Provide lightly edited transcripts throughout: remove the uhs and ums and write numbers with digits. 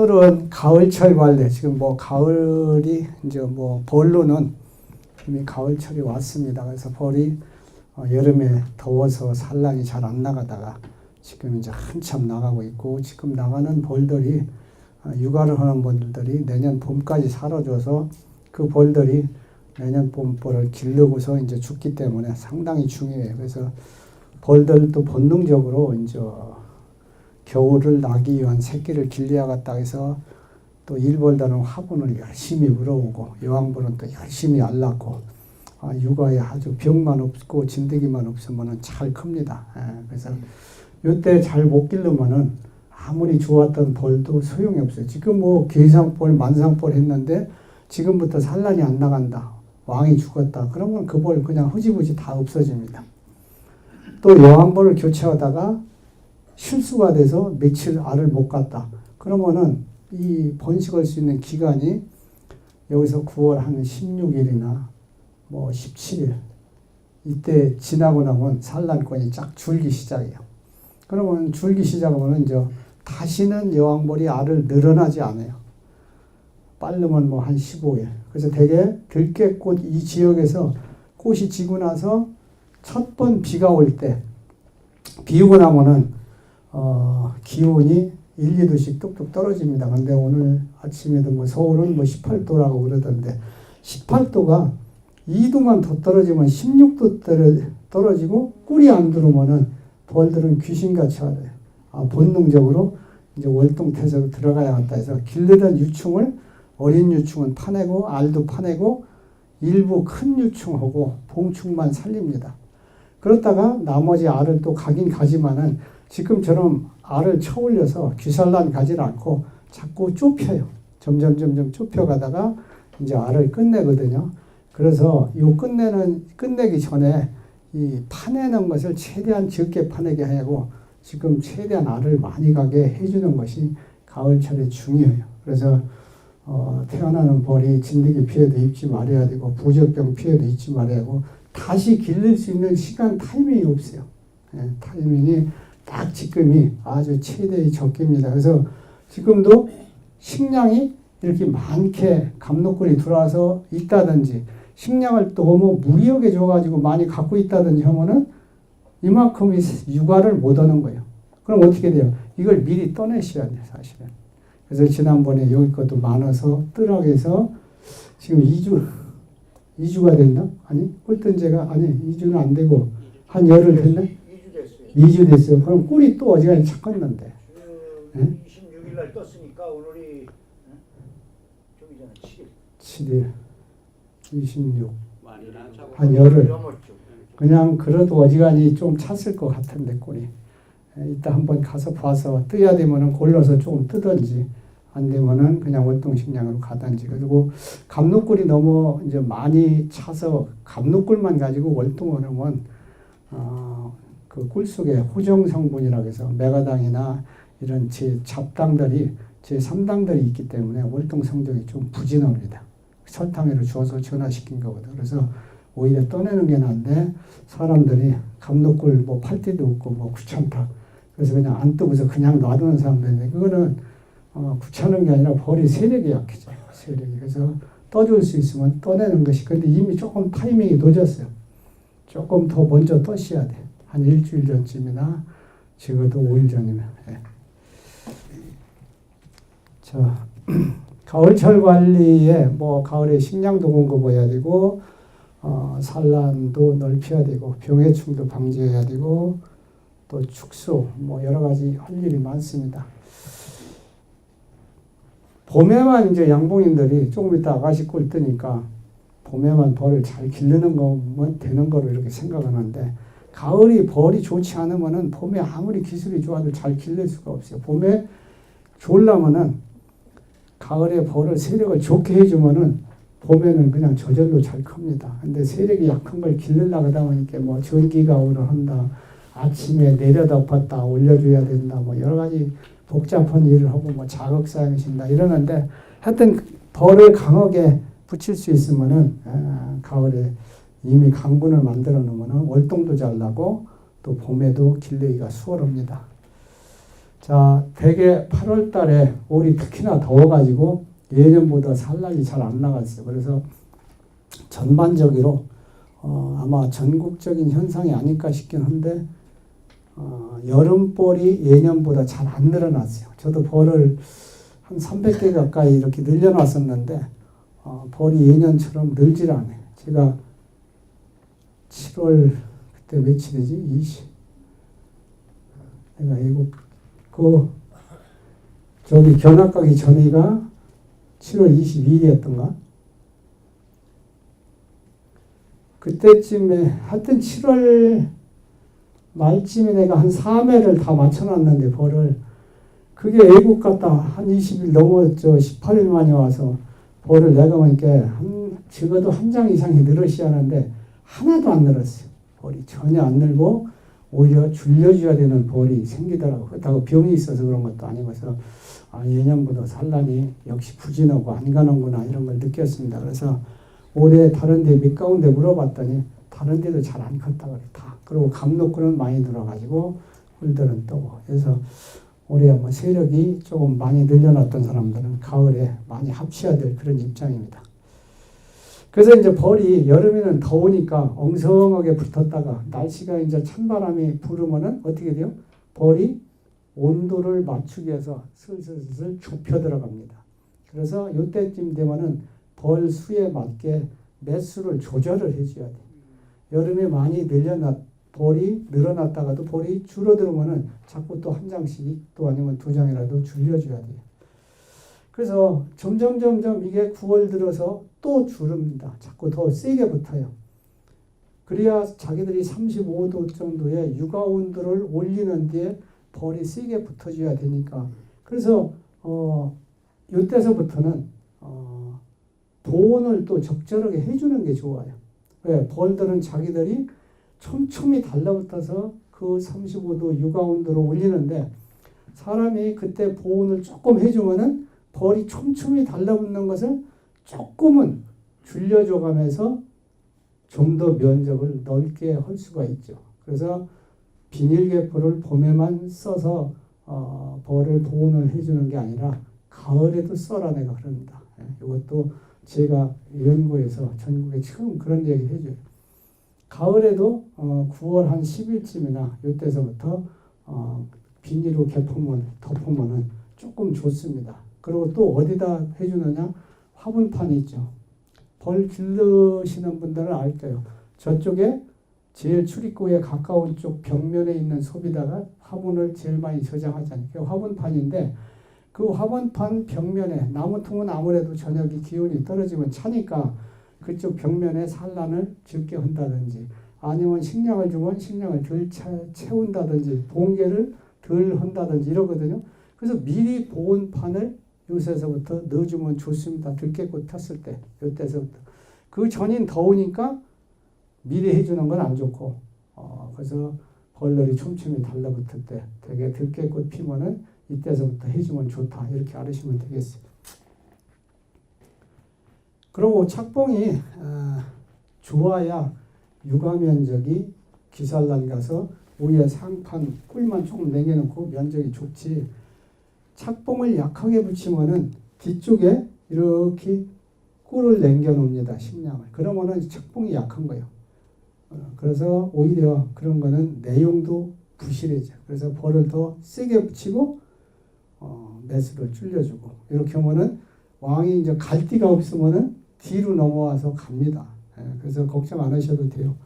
오늘은 가을철 관리. 지금 뭐 가을이 이제 뭐 벌로는 이미 가을철이 왔습니다. 그래서 벌이 여름에 더워서 산란이 잘 안 나가다가 지금 이제 한참 나가고 있고, 지금 나가는 벌들이 육아를 하는 분들이 내년 봄까지 살아줘서 그 벌들이 내년 봄벌을 기르고서 이제 죽기 때문에 상당히 중요해요. 그래서 벌들도 본능적으로 이제 겨울을 나기 위한 새끼를 길러야겠다 해서 또 일벌들은 화분을 열심히 물어오고 여왕벌은 또 열심히 알낳고 육아에 아주 병만 없고 진드기만 없으면 잘 큽니다. 그래서 이때 잘 못 기르면은 아무리 좋았던 벌도 소용이 없어요. 지금 뭐 괴상벌, 만상벌 했는데 지금부터 산란이 안 나간다. 왕이 죽었다. 그러면 그 벌 그냥 흐지부지 다 없어집니다. 또 여왕벌을 교체하다가 실수가 돼서 며칠 알을 못 갔다. 그러면은 이 번식할 수 있는 기간이 여기서 9월 한 16일이나 뭐 17일 이때 지나고 나면 산란권이 쫙 줄기 시작해요. 그러면 줄기 시작하면 이제 다시는 여왕벌이 알을 늘어나지 않아요. 빠르면 뭐 한 15일. 그래서 대개 들깨꽃 이 지역에서 꽃이 지고 나서 첫 번 비가 올 때, 비 오고 나면은 기온이 1, 2도씩 뚝뚝 떨어집니다. 근데 오늘 아침에도 뭐 서울은 뭐 18도라고 그러던데 18도가 2도만 더 떨어지면 16도 떨어지고 꿀이 안 들어오면은 벌들은 귀신같이 알아요. 본능적으로 이제 월동태세로 들어가야겠다 해서 길르던 유충을 어린 유충은 파내고 알도 파내고 일부 큰 유충하고 봉충만 살립니다. 그렇다가 나머지 알을 또 가긴 가지만은 지금처럼 알을 쳐올려서 귀산란 가지 않고 자꾸 좁혀요. 점점 좁혀가다가 이제 알을 끝내거든요. 그래서 요 끝내기 전에 이 파내는 것을 최대한 적게 파내게 하고 지금 최대한 알을 많이 가게 해주는 것이 가을철에 중요해요. 그래서 태어나는 벌이 진드기 피해도 입지 말아야 되고 부적병 피해도 입지 말아야 하고 다시 기를 수 있는 시간 타이밍이 없어요. 타이밍이 딱 지금이 아주 최대의 적기입니다. 그래서 지금도 식량이 이렇게 많게 감독군이 들어와서 있다든지 식량을 너무 무리하게 줘가지고 많이 갖고 있다든지 하면은 이만큼의 육아를 못 하는 거예요. 그럼 어떻게 돼요? 이걸 미리 떠내셔야 돼요, 사실은. 그래서 지난번에 여기 것도 많아서 뜨락해서 지금 2주가 됐나? 아니, 꿀뜬제가, 아니, 2주는 안 되고, 한 열흘 됐나? 2주 됐어요. 그럼 꿀이 또 어지간히 찾았는데. 26일 날 떴으니까 오늘이 좀 이전에 7일. 26. 한 열흘. 그냥 그래도 어지간히 좀 찼을 것 같은데, 꿀이. 이따 한번 가서 봐서 뜨야 되면은 골라서 조금 뜨든지 안 되면은 그냥 월동식량으로 가든지. 그리고 감로꿀이 너무 이제 많이 차서 감로꿀만 가지고 월동을 하면 그 꿀 속에 호정 성분이라고 해서 메가당이나 이런 제 잡당들이 제 3당들이 있기 때문에 월동 성적이 좀 부진합니다. 설탕으로 주어서 전화시킨 거거든. 그래서 오히려 떠내는 게 나은데 사람들이 감로꿀 뭐 팔 데도 없고 뭐 귀찮다. 그래서 그냥 안 뜨고서 그냥 놔두는 사람들인데 그거는 귀찮은 게 아니라 벌이 세력이 약해져. 세력이. 그래서 떠줄 수 있으면 떠내는 것이. 근데 이미 조금 타이밍이 늦었어요. 조금 더 먼저 떠셔야 돼. 한 일주일 전쯤이나 적어도 5일 전이면. 예. 자, 가을철 관리에 뭐 가을에 식량도 공급해야 되고 산란도 넓혀야 되고 병해충도 방지해야 되고 또 축소 뭐 여러 가지 할 일이 많습니다. 봄에만 이제 양봉인들이 조금 이따 아가씨 꿀 뜨니까 봄에만 벌을 잘 기르는 거면 되는 거로 이렇게 생각하는데 가을이 벌이 좋지 않으면은 봄에 아무리 기술이 좋아도 잘 기를 수가 없어요. 봄에 좋으려면은 가을에 벌을 세력을 좋게 해주면은 봄에는 그냥 저절로 잘 큽니다. 근데 세력이 약한 걸 기르려고 하다 보니까 뭐 전기가 오를 한다. 아침에 내려다 올려줘야 된다. 뭐 여러 가지 복잡한 일을 하고 뭐 자극사항이 신다 이러는데 하여튼 벌을 강하게 붙일 수 있으면은 가을에 이미 강분을 만들어 놓으면은 월동도 잘 나고 또 봄에도 길러기가 수월합니다. 자, 대개 8월 달에 올이 특히나 더워가지고 예년보다 산란이 잘 안 나갔어요. 그래서 전반적으로 아마 전국적인 현상이 아닐까 싶긴 한데 여름벌이 예년보다 잘 안 늘어났어요. 저도 벌을 한 300개 가까이 이렇게 늘려놨었는데 벌이 예년처럼 늘질 않아요. 제가 7월 그때 며칠이지? 20 내가 이거 저기 견학 가기 전이가 7월 22일이었던가? 그때쯤에 하여튼 7월 말쯤에 내가 한 3회를 다 맞춰놨는데 벌을 그게 외국 갔다 한 20일 넘었죠. 18일 만에 와서 벌을 내가 보니까 적어도 한 장 이상이 늘었이 하는데 하나도 안 늘었어요. 벌이 전혀 안 늘고 오히려 줄여줘야 되는 벌이 생기더라고요. 그렇다고 병이 있어서 그런 것도 아니고 해서 예년보다 산란이 역시 부진하고 안 가는구나 이런 걸 느꼈습니다. 그래서 올해 다른 데 밑가운데 물어봤더니 다른 데도 잘 안 컸다 그래 다. 그리고 감독군은 많이 들어가지고 꿀들은 뜨고. 그래서 올해 뭐 세력이 조금 많이 늘려놨던 사람들은 가을에 많이 합쳐야 될 그런 입장입니다. 그래서 이제 벌이 여름에는 더우니까 엉성하게 붙었다가 날씨가 이제 찬바람이 부르면은 어떻게 돼요? 벌이 온도를 맞추기 위해서 슬슬 좁혀 들어갑니다. 그래서 이때쯤 되면은 벌 수에 맞게 매수를 조절을 해줘야 돼요. 여름에 많이 벌이 늘어났다가도 벌이 줄어들면은 자꾸 또 한 장씩 또 아니면 두 장이라도 줄여줘야 돼요. 그래서 점점 이게 9월 들어서 또 줄입니다. 자꾸 더 세게 붙어요. 그래야 자기들이 35도 정도의 육아온도를 올리는 데에 벌이 세게 붙어줘야 되니까. 그래서 이때서부터는 보온을 또 적절하게 해주는 게 좋아요. 왜? 벌들은 자기들이 촘촘히 달라붙어서 그 35도 육아온도를 올리는데 사람이 그때 보온을 조금 해주면은 벌이 촘촘히 달라붙는 것을 조금은 줄여줘가면서 좀 더 면적을 넓게 할 수가 있죠. 그래서 비닐계포를 봄에만 써서 벌을 보온을 해주는 게 아니라 가을에도 써라 내가 그럽니다. 이것도 제가 연구해서 전국에 처음 그런 얘기를 해줘요. 가을에도 9월 한 10일쯤이나 이때서부터 비닐로 덮으면 조금 좋습니다. 그리고 또 어디다 해주느냐? 화분판이 있죠. 벌 기르시는 분들은 알 거예요. 저쪽에 제일 출입구에 가까운 쪽 벽면에 있는 섭에다가 화분을 제일 많이 저장하잖아요. 그게 화분판인데 그 화분판 벽면에 나무통은 아무래도 저녁에 기온이 떨어지면 차니까 그쪽 벽면에 산란을 적게 한다든지 아니면 식량을 주면 식량을 덜 채운다든지 봉개를 덜 한다든지 이러거든요. 그래서 미리 보온판을 요새서부터 넣어주면 좋습니다. 들깨꽃 폈을 때 이때서부터. 그 전인 더우니까 미리 해주는 건 안 좋고 그래서 벌들이 촘촘히 달라붙을 때 되게 들깨꽃 피면은 이때서부터 해주면 좋다 이렇게 알으시면 되겠어요. 그리고 착봉이 좋아야 육아 면적이 기살난 가서 위에 상판 꿀만 조금 남겨놓고 면적이 좋지. 착봉을 약하게 붙이면은 뒤쪽에 이렇게 꿀을 남겨놓습니다. 식량을. 그러면은 착봉이 약한 거예요. 그래서 오히려 그런 거는 내용도 부실해져. 그래서 벌을 더 세게 붙이고 매수를 줄여주고 이렇게 하면은 왕이 이제 갈 데가 없으면은 뒤로 넘어와서 갑니다. 그래서 걱정 안 하셔도 돼요.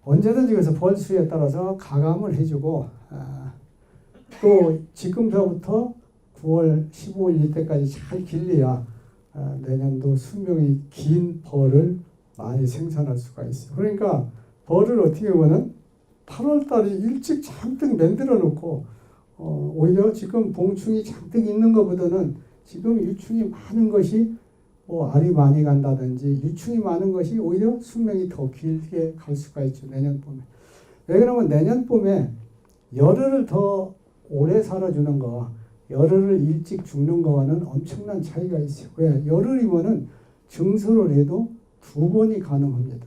언제든지 그래서 벌 수에 따라서 가감을 해주고 또 지금서부터 9월 15일 이때까지 잘 길러야 내년도 수명이 긴 벌을 많이 생산할 수가 있어요. 그러니까 벌을 어떻게 보면은 8월 달에 일찍 잔뜩 만들어 놓고 오히려 지금 봉충이 잔뜩 있는 것보다는 지금 유충이 많은 것이 알이 많이 간다든지 유충이 많은 것이 오히려 수명이 더 길게 갈 수가 있죠. 내년 봄에. 왜 그러면 내년 봄에 열흘을 더 오래 살아주는 거와 열흘을 일찍 죽는 거와는 엄청난 차이가 있어요. 왜? 열흘이면은 증설을 해도 2번이 가능합니다.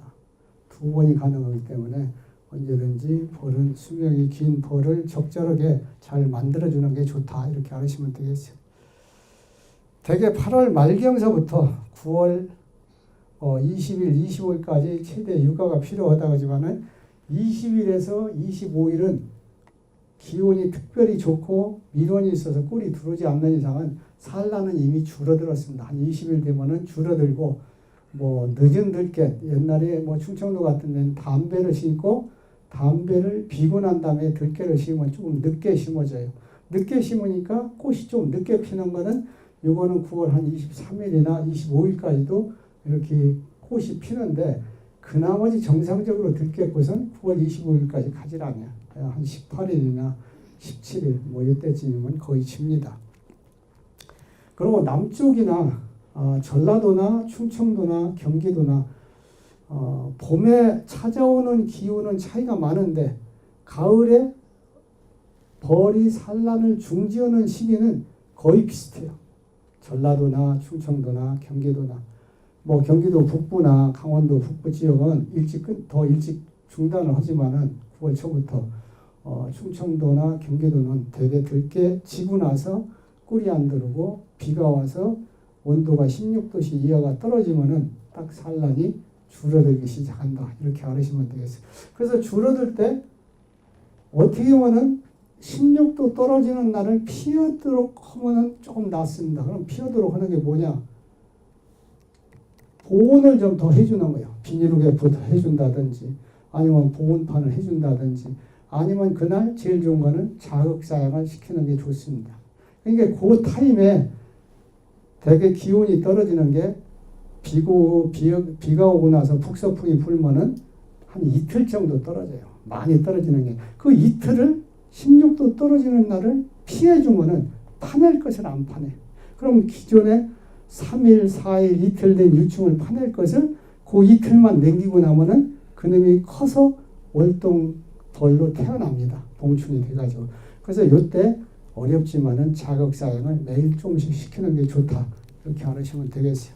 2번이 가능하기 때문에 언제든지 벌은 수명이 긴 벌을 적절하게 잘 만들어주는 게 좋다. 이렇게 알으시면 되겠어요. 대개 8월 말경서부터 9월 20일, 25일까지 최대 육아가 필요하다고 하지만은 20일에서 25일은 기온이 특별히 좋고 밀원이 있어서 꿀이 들어오지 않는 이상은 산란은 이미 줄어들었습니다. 한 20일 되면은 줄어들고 뭐 늦은 들깨 옛날에 뭐 충청도 같은 데는 담배를 심고 담배를 비고 난 다음에 들깨를 심으면 조금 늦게 심어져요. 늦게 심으니까 꽃이 좀 늦게 피는 거는 요거는 9월 한 23일이나 25일까지도 이렇게 꽃이 피는데 그 나머지 정상적으로 들깨꽃은 9월 25일까지 가지 않아요. 한 18일이나 17일 뭐 이때쯤이면 거의 집니다. 그리고 남쪽이나 전라도나 충청도나 경기도나 봄에 찾아오는 기온은 차이가 많은데 가을에 벌이 산란을 중지하는 시기는 거의 비슷해요. 전라도나 충청도나 경기도나 뭐 경기도 북부나 강원도 북부 지역은 더 일찍 중단을 하지만은 9월 초부터 충청도나 경기도는 대개 들깨 지고 나서 꿀이 안 들어오고 비가 와서 온도가 16도씨 이하가 떨어지면은 딱 산란이 줄어들기 시작한다. 이렇게 알으시면 되겠어요. 그래서 줄어들 때 어떻게 보면은 16도 떨어지는 날을 피하도록 하면은 조금 낫습니다. 그럼 피하도록 하는 게 뭐냐? 보온을 좀 더 해주는 거예요. 비닐우개부터 해준다든지 아니면 보온판을 해준다든지 아니면 그날 제일 좋은 거는 자극사양을 시키는 게 좋습니다. 그러니까 그 타임에 되게 기온이 떨어지는 게 비가 오고 나서 북서풍이 불면은 한 이틀 정도 떨어져요. 많이 떨어지는 게. 그 이틀을 16도 떨어지는 날을 피해주면은 파낼 것을 안 파내. 그럼 기존에 3일, 4일, 이틀 된 유충을 파낼 것을 그 이틀만 남기고 나면은 그놈이 커서 월동벌로 태어납니다. 봉충이 돼가지고. 그래서 이때 어렵지만은 자극사양을 매일 조금씩 시키는 게 좋다. 이렇게 알으시면 되겠어요.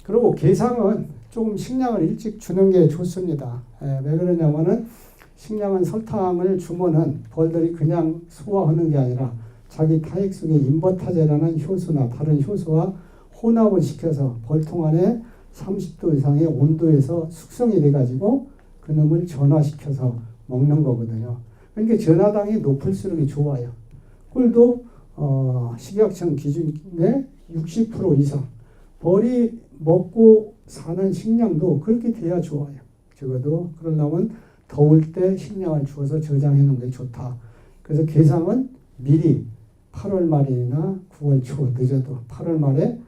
그리고 게상은 조금 식량을 일찍 주는 게 좋습니다. 왜 그러냐면은 식량은 설탕을 주면은 벌들이 그냥 소화하는 게 아니라 자기 타액 속에 인버타제라는 효소나 다른 효소와 혼합을 시켜서 벌통 안에 30도 이상의 온도에서 숙성이 돼가지고 그놈을 전화시켜서 먹는 거거든요. 그러니까 전하당이 높을수록 좋아요. 꿀도 식약청 기준에 60% 이상. 벌이 먹고 사는 식량도 그렇게 돼야 좋아요. 적어도 그러려면 더울 때 식량을 주어서 저장해 놓는 게 좋다. 그래서 게상은 미리 8월 말이나 9월 초 늦어도 8월 말에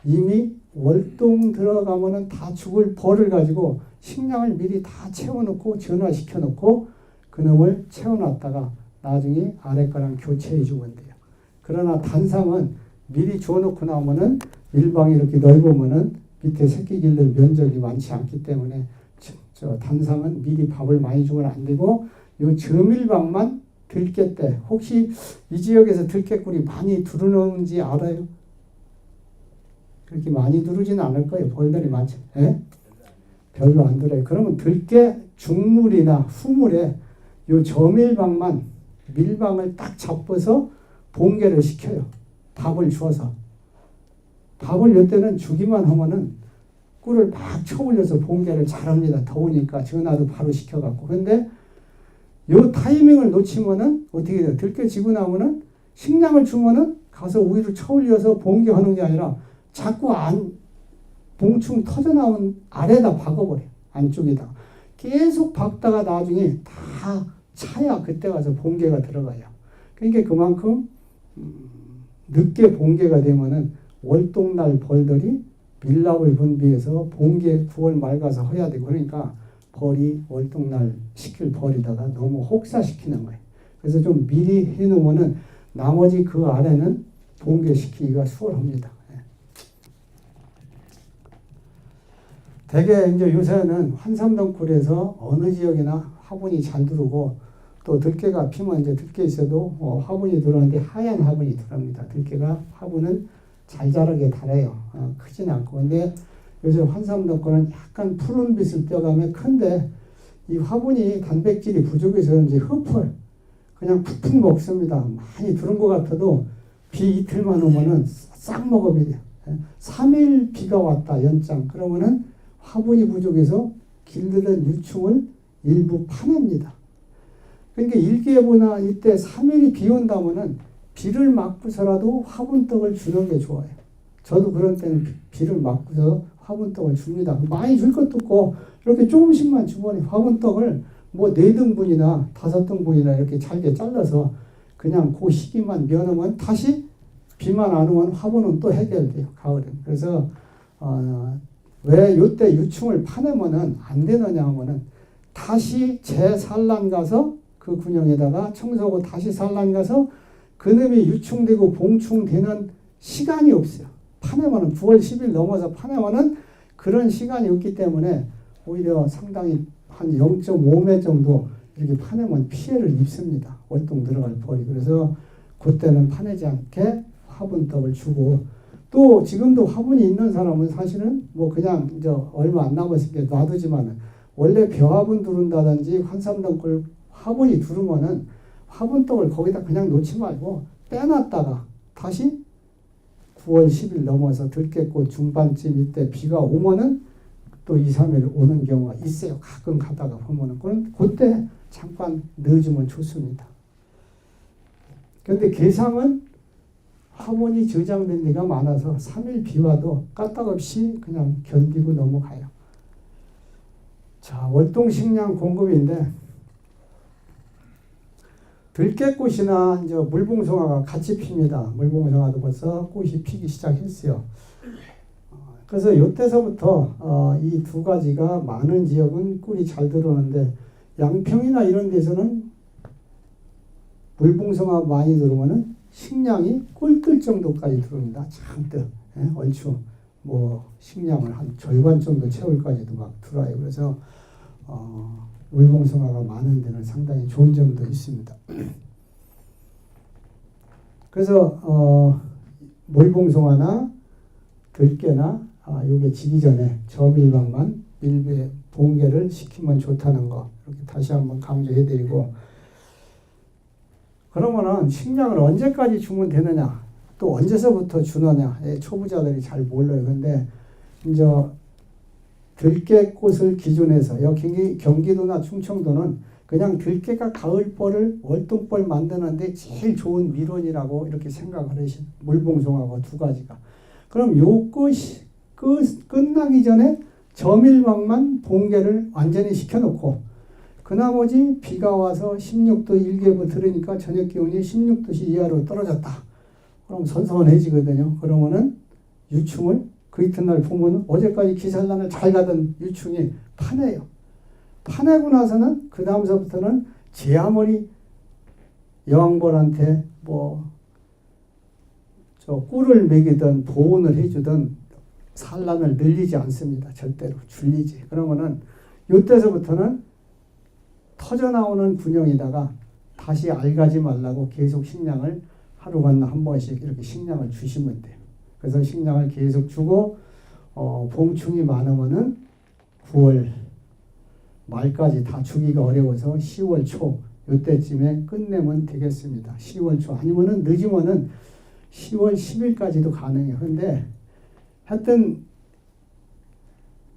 이미 월동 들어가면은 다 죽을 벌을 가지고 식량을 미리 다 채워놓고 전화시켜놓고 그놈을 채워놨다가 나중에 아래 거랑 교체해 주면 돼요. 그러나 단상은 미리 줘놓고 나오면은 일방이 이렇게 넓으면은 밑에 새끼 길들 면적이 많지 않기 때문에 저 단상은 미리 밥을 많이 주면 안 되고 요 저밀방만 들깨 때 혹시 이 지역에서 들깨꿀이 많이 들어오는지 알아요? 그렇게 많이 들어오지는 않을 거예요. 벌들이 많지. 예? 별로 안 들어요. 그러면 들깨 중물이나 후물에 요 저밀방만 밀방을 딱 잡아서 봉개를 시켜요. 밥을 주어서. 밥을 이때는 주기만 하면은 꿀을 막 쳐올려서 봉개를 잘합니다. 더우니까 전화도 바로 시켜갖고. 근데 요 타이밍을 놓치면은 어떻게 돼요? 들깨 지고 나면은 식량을 주면은 가서 우유를 쳐올려서 봉개하는 게 아니라 자꾸 봉충 터져나온 아래다 박아버려요. 안쪽에다. 계속 박다가 나중에 다 차야 그때 가서 봉개가 들어가요. 그러니까 그만큼 늦게 봉개가 되면은 월동날 벌들이 밀랍을 분비해서 봉개 9월 말 가서 해야 되고 그러니까 벌이 월동날 시킬 벌이다가 너무 혹사시키는 거예요. 그래서 좀 미리 해놓으면은 나머지 그 아래는 봉개시키기가 수월합니다. 대개 이제 요새는 환삼동굴에서 어느 지역이나 화분이 잘 들어오고 또 들깨가 피면 이제 들깨 있어도 화분이 들어오는데 하얀 화분이 들어옵니다. 들깨가 화분은 잘 자라게 달아요. 크진 않고. 근데 요새 환삼덕구는 약간 푸른빛을 띄어가면 큰데 이 화분이 단백질이 부족해서 그런지 흡을 그냥 푹푹 먹습니다. 많이 두른 것 같아도 비 이틀만 오면은 싹 먹어버려요. 3일 비가 왔다 연장 그러면은 화분이 부족해서 길들은 유충을 일부 파냅니다. 그러니까 일기예보나 이때 3일이 비 온다면은 비를 맞고서라도 화분떡을 주는 게 좋아요. 저도 그런 때는 비를 맞고서 화분떡을 줍니다. 많이 줄 것도 없고 이렇게 조금씩만 주머니 화분떡을 뭐 4등분이나 5등분이나 이렇게 잘게 잘라서 그냥 그 시기만 면하면 다시 비만 안 오면 화분은 또 해결돼요. 가을엔. 그래서 왜 이때 유충을 파내면은 안 되느냐 하면은 다시 재산란 가서 그 군형에다가 청소하고 다시 산란 가서 그놈이 유충되고 봉충되는 시간이 없어요. 파내면은 9월 10일 넘어서 파내면은 그런 시간이 없기 때문에 오히려 상당히 한 0.5매 정도 이렇게 파내면 피해를 입습니다. 월동 들어갈 벌이. 그래서 그때는 파내지 않게 화분떡을 주고 또 지금도 화분이 있는 사람은 사실은 뭐 그냥 이제 얼마 안 남았으니까 놔두지만은 원래 벼화분 두른다든지 환삼떡을 화분이 두르면은 화분떡을 거기다 그냥 놓지 말고 빼놨다가 다시 9월 10일 넘어서 들깨꽃 중반쯤 이때 비가 오면은 또 2, 3일 오는 경우가 있어요. 가끔 가다가 보면은 그때 잠깐 넣어주면 좋습니다. 그런데 개상은 화분이 저장된 데가 많아서 3일 비 와도 까딱없이 그냥 견디고 넘어가요. 자, 월동식량 공급인데 들깨꽃이나 이제 물봉송화가 같이 핍니다. 물봉송화도 벌써 꽃이 피기 시작했어요. 그래서 이때서부터 이 두 가지가 많은 지역은 꿀이 잘 들어오는데 양평이나 이런 데서는 물봉송화 많이 들어오면은 식량이 꿀뜰 정도까지 들어옵니다. 잔뜩 얼추 뭐 식량을 한 절반 정도 채울까지도 막 들어와요. 그래서 물봉송화가 많은 데는 상당히 좋은 점도 있습니다. 그래서 물봉송화나 들깨나 요게 지기 전에 저밀방만 밀배 봉개를 시키면 좋다는 거 이렇게 다시 한번 강조해드리고 그러면은 식량을 언제까지 주면 되느냐 또 언제서부터 주느냐 초보자들이 잘 몰라요. 근데 이제 들깨꽃을 기준해서 여기 경기도나 충청도는 그냥 들깨가 가을벌을 월동벌 만드는데 제일 좋은 밀원이라고 이렇게 생각을 하시 물봉송하고 두 가지가. 그럼 요 꽃이 끝나기 전에 저밀방만 봉개를 완전히 시켜놓고 그 나머지 비가 와서 16도 일개부 들으니까 저녁 기온이 16도씨 이하로 떨어졌다. 그럼 선선해지거든요. 그러면은 유충을 그 이튿날 보면 어제까지 기산란을 잘 가던 유충이 파내요. 파내고 나서는 그 다음서부터는 제 아무리 여왕벌한테 뭐 저 꿀을 먹이든 보온을 해주든 산란을 늘리지 않습니다. 절대로 줄이지. 그러면은 이때서부터는 터져 나오는 군형에다가 다시 알가지 말라고 계속 식량을 하루 건너 한 번씩 이렇게 식량을 주시면 돼요. 그래서 식량을 계속 주고 봉충이 많으면은 9월 말까지 다 주기가 어려워서 10월 초 이때쯤에 끝내면 되겠습니다. 10월 초 아니면은 늦으면은 10월 10일까지도 가능해요. 근데 하여튼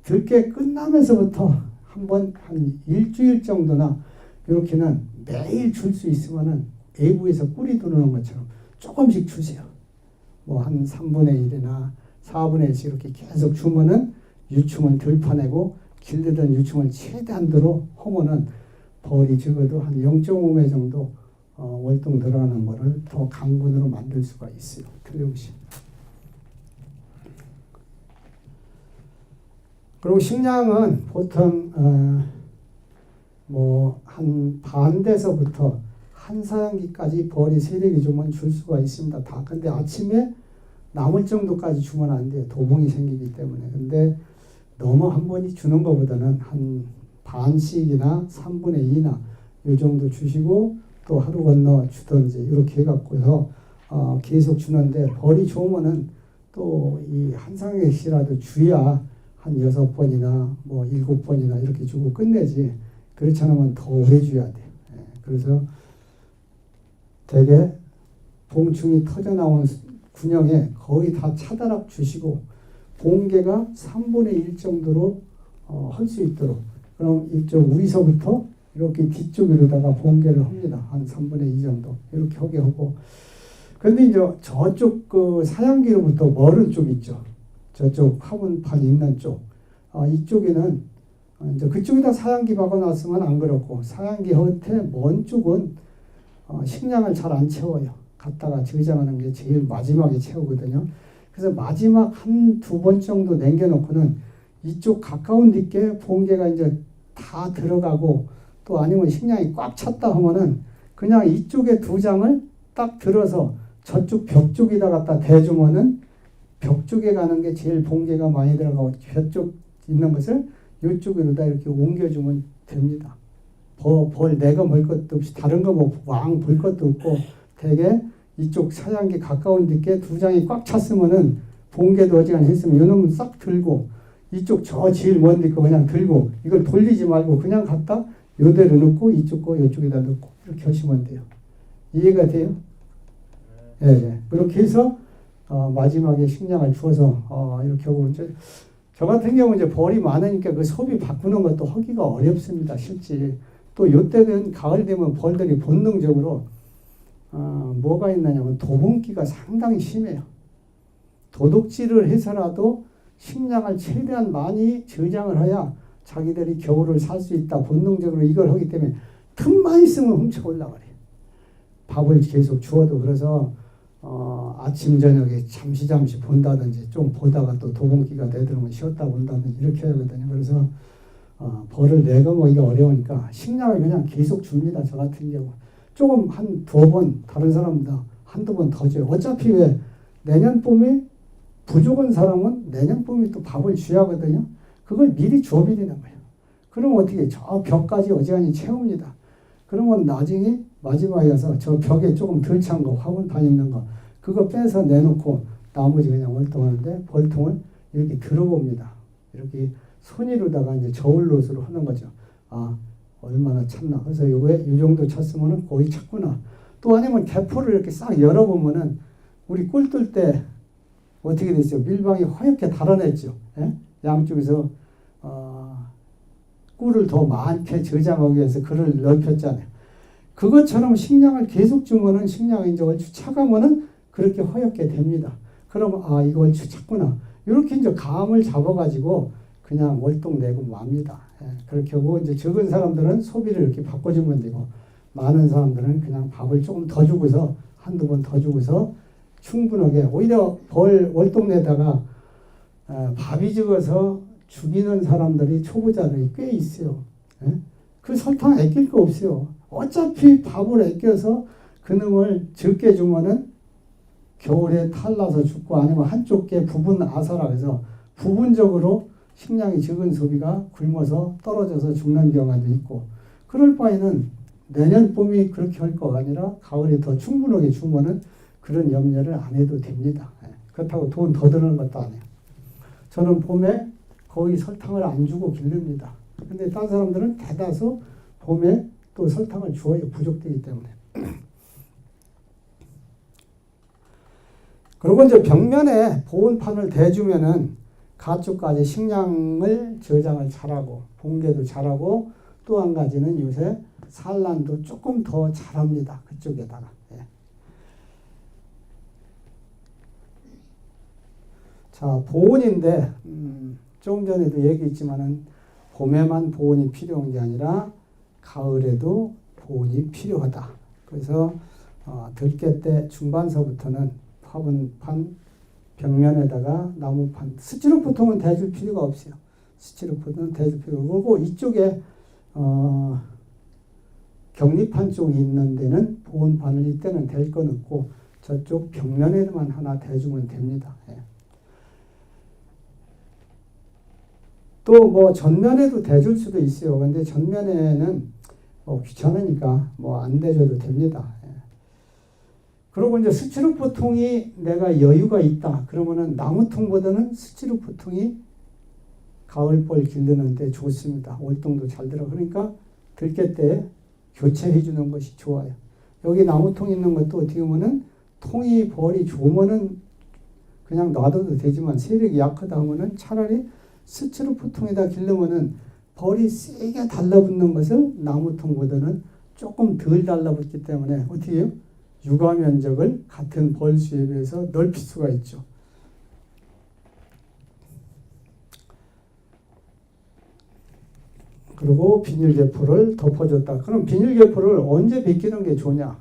들깨 끝나면서부터 한번 한 일주일 정도나 이렇게는 매일 줄 수 있으면은 외부에서 꿀이 들어오는 것처럼 조금씩 주세요. 뭐 한 3분의 1이나 4분의 1씩 이렇게 계속 주면은 유충을 덜 파내고 길들던 유충을 최대한도로 하면은 벌이 적어도 한 0.5매 정도 월동 들어가는 거를 더 강분으로 만들 수가 있어요. 틀림없이. 그리고 식량은 보통 뭐 한 반대서부터 한 사양기까지 벌이 세력이 주면 줄 수가 있습니다. 다. 근데 아침에 남을 정도까지 주면 안 돼요. 도봉이 생기기 때문에. 근데 너무 한 번이 주는 것보다는 한 반씩이나 3분의 2나 이 정도 주시고 또 하루 건너 주든지 이렇게 해갖고서 계속 주는데 벌이 좋으면은 또 이 한 상액씩이라도 주야 한 6번이나 뭐 7번이나 이렇게 주고 끝내지. 그렇지 않으면 더 오래 줘야 돼. 그래서 대개 봉충이 터져 나온 군형에 거의 다 차다락 주시고 봉개가 3분의 1 정도로 할 수 있도록 그럼 이쪽 위서부터 이렇게 뒤쪽으로다가 봉개를 합니다. 한 3분의 2 정도 이렇게 하게 하고 근데 이제 저쪽 그 사양기로부터 멀은 쪽 있죠. 저쪽 화분판 있는 쪽 이쪽에는 이제 그쪽에다 사양기 박아놨으면 안 그렇고 사양기 겉에 먼 쪽은 식량을 잘 안 채워요. 갖다가 저장하는 게 제일 마지막에 채우거든요. 그래서 마지막 한 2번 정도 남겨놓고는 이쪽 가까운 뒷게 봉개가 이제 다 들어가고 또 아니면 식량이 꽉 찼다 하면은 그냥 이쪽에 2장을 딱 들어서 저쪽 벽 쪽에다 갖다 대주면은 벽 쪽에 가는 게 제일 봉개가 많이 들어가고 벽쪽 있는 것을 이쪽으로다 이렇게 옮겨주면 됩니다. 벌 내가 볼 것도 없이 다른 거 뭐 왕 볼 것도 없고 되게 이쪽 사양기 가까운 뒷게 2장이 꽉 찼으면은 봉개도 어지간히 했으면 요놈은 싹 들고 이쪽 저 제일 먼 뒷거 그냥 들고 이걸 돌리지 말고 그냥 갖다 요대로 넣고 이쪽 거 이쪽에다 넣고 이렇게 하시면 돼요. 이해가 돼요? 예, 예. 그렇게 해서 마지막에 식량을 주어서 이렇게 하고 이제 저 같은 경우는 이제 벌이 많으니까 그 소비 바꾸는 것도 하기가 어렵습니다. 실제 또 요때는 가을 되면 벌들이 본능적으로 뭐가 있느냐면 도분기가 상당히 심해요. 도둑질을 해서라도 식량을 최대한 많이 저장을 해야 자기들이 겨울을 살 수 있다. 본능적으로 이걸 하기 때문에 틈만 있으면 훔쳐 올라가래요. 밥을 계속 주어도 그래서 아침 저녁에 잠시 본다든지 좀 보다가 또 도분기가 되도록 쉬었다 본다든지 이렇게 하거든요. 그래서 벌을 내가 먹기가 어려우니까 식량을 그냥 계속 줍니다. 저 같은 경우 조금 한 2번 다른 사람보다 한두 번 더 줘요. 어차피 왜 내년 봄에 부족한 사람은 내년 봄에 또 밥을 줘야 하거든요. 그걸 미리 줘버리는 거예요. 그럼 어떻게 저 벽까지 어지간히 채웁니다. 그러면 나중에 마지막에 가서 저 벽에 조금 덜 찬 거 화분판 있는 거 그거 빼서 내놓고 나머지 그냥 월동하는데 벌통을 이렇게 들어봅니다. 이렇게 손으로다가 이제 저울롯으로 하는 거죠. 얼마나 찼나. 그래서 요게 이 정도 찼으면은 거의 찼구나. 또 아니면 개포를 이렇게 싹 열어보면은 우리 꿀 뜰 때 어떻게 됐죠? 밀방이 허옇게 달아냈죠. 예? 양쪽에서 꿀을 더 많게 저장하기 위해서 그를 넓혔잖아요. 그것처럼 식량을 계속 주면은 식량이 이제 얼추 차가면은 그렇게 허옇게 됩니다. 그러면 이거 얼추 찼구나. 이렇게 이제 감을 잡아가지고 그냥 월동 내고 맙니다. 예, 그렇게 하고 이제 적은 사람들은 소비를 이렇게 바꿔주면 되고 많은 사람들은 그냥 밥을 조금 더 주고서 한두 번 더 주고서 충분하게 오히려 벌 월동 내다가 밥이 적어서 죽이는 사람들이 초보자들이 꽤 있어요. 예? 그 설탕 아낄 거 없어요. 어차피 밥을 아껴서 그놈을 적게 주면은 겨울에 탈나서 죽고 아니면 한쪽 게 부분 아사라 해서 부분적으로 식량이 적은 소비가 굶어서 떨어져서 죽는 경우도 있고 그럴 바에는 내년 봄이 그렇게 할 거가 아니라 가을에 더 충분하게 주면은 그런 염려를 안 해도 됩니다. 그렇다고 돈 더 드는 것도 아니에요. 저는 봄에 거의 설탕을 안 주고 기릅니다. 근데 딴 사람들은 대다수 봄에 또 설탕을 주어요. 부족되기 때문에. 그리고 이제 벽면에 보온판을 대주면은 가쪽까지 식량을 저장을 잘하고 봉개도 잘하고 또 한 가지는 요새 산란도 조금 더 잘합니다. 그쪽에다가. 예. 자, 보온인데 조금 전에도 얘기했지만은 봄에만 보온이 필요한 게 아니라 가을에도 보온이 필요하다. 그래서 들깨 때 중반서부터는 화분판 벽면에다가 나무판, 스티로포통은 대줄 필요가 없어요. 스티로포통은 대줄 필요가 없고 이쪽에 격리판 쪽이 있는 데는 보온판을 이때는 댈 건 없고 저쪽 벽면에만 하나 대주면 됩니다. 예. 또 뭐 전면에도 대줄 수도 있어요. 근데 전면에는 귀찮으니까 뭐 안 대줘도 됩니다. 예. 그리고 이제 스티로포통이 내가 여유가 있다. 그러면은 나무통보다는 스티로포통이 가을벌 기르는데 좋습니다. 월동도 잘 들어. 그러니까 들깨 때 교체해 주는 것이 좋아요. 여기 나무통 있는 것도 어떻게 보면은 통이 벌이 좋으면은 그냥 놔둬도 되지만 세력이 약하다 하면은 차라리 스티로폼통에다 기르면은 벌이 세게 달라붙는 것을 나무통보다는 조금 덜 달라붙기 때문에 어떻게 해요? 육아 면적을 같은 벌 수에 비해서 넓힐 수가 있죠. 그리고 비닐계포를 덮어줬다. 그럼 비닐계포를 언제 벗기는 게 좋냐?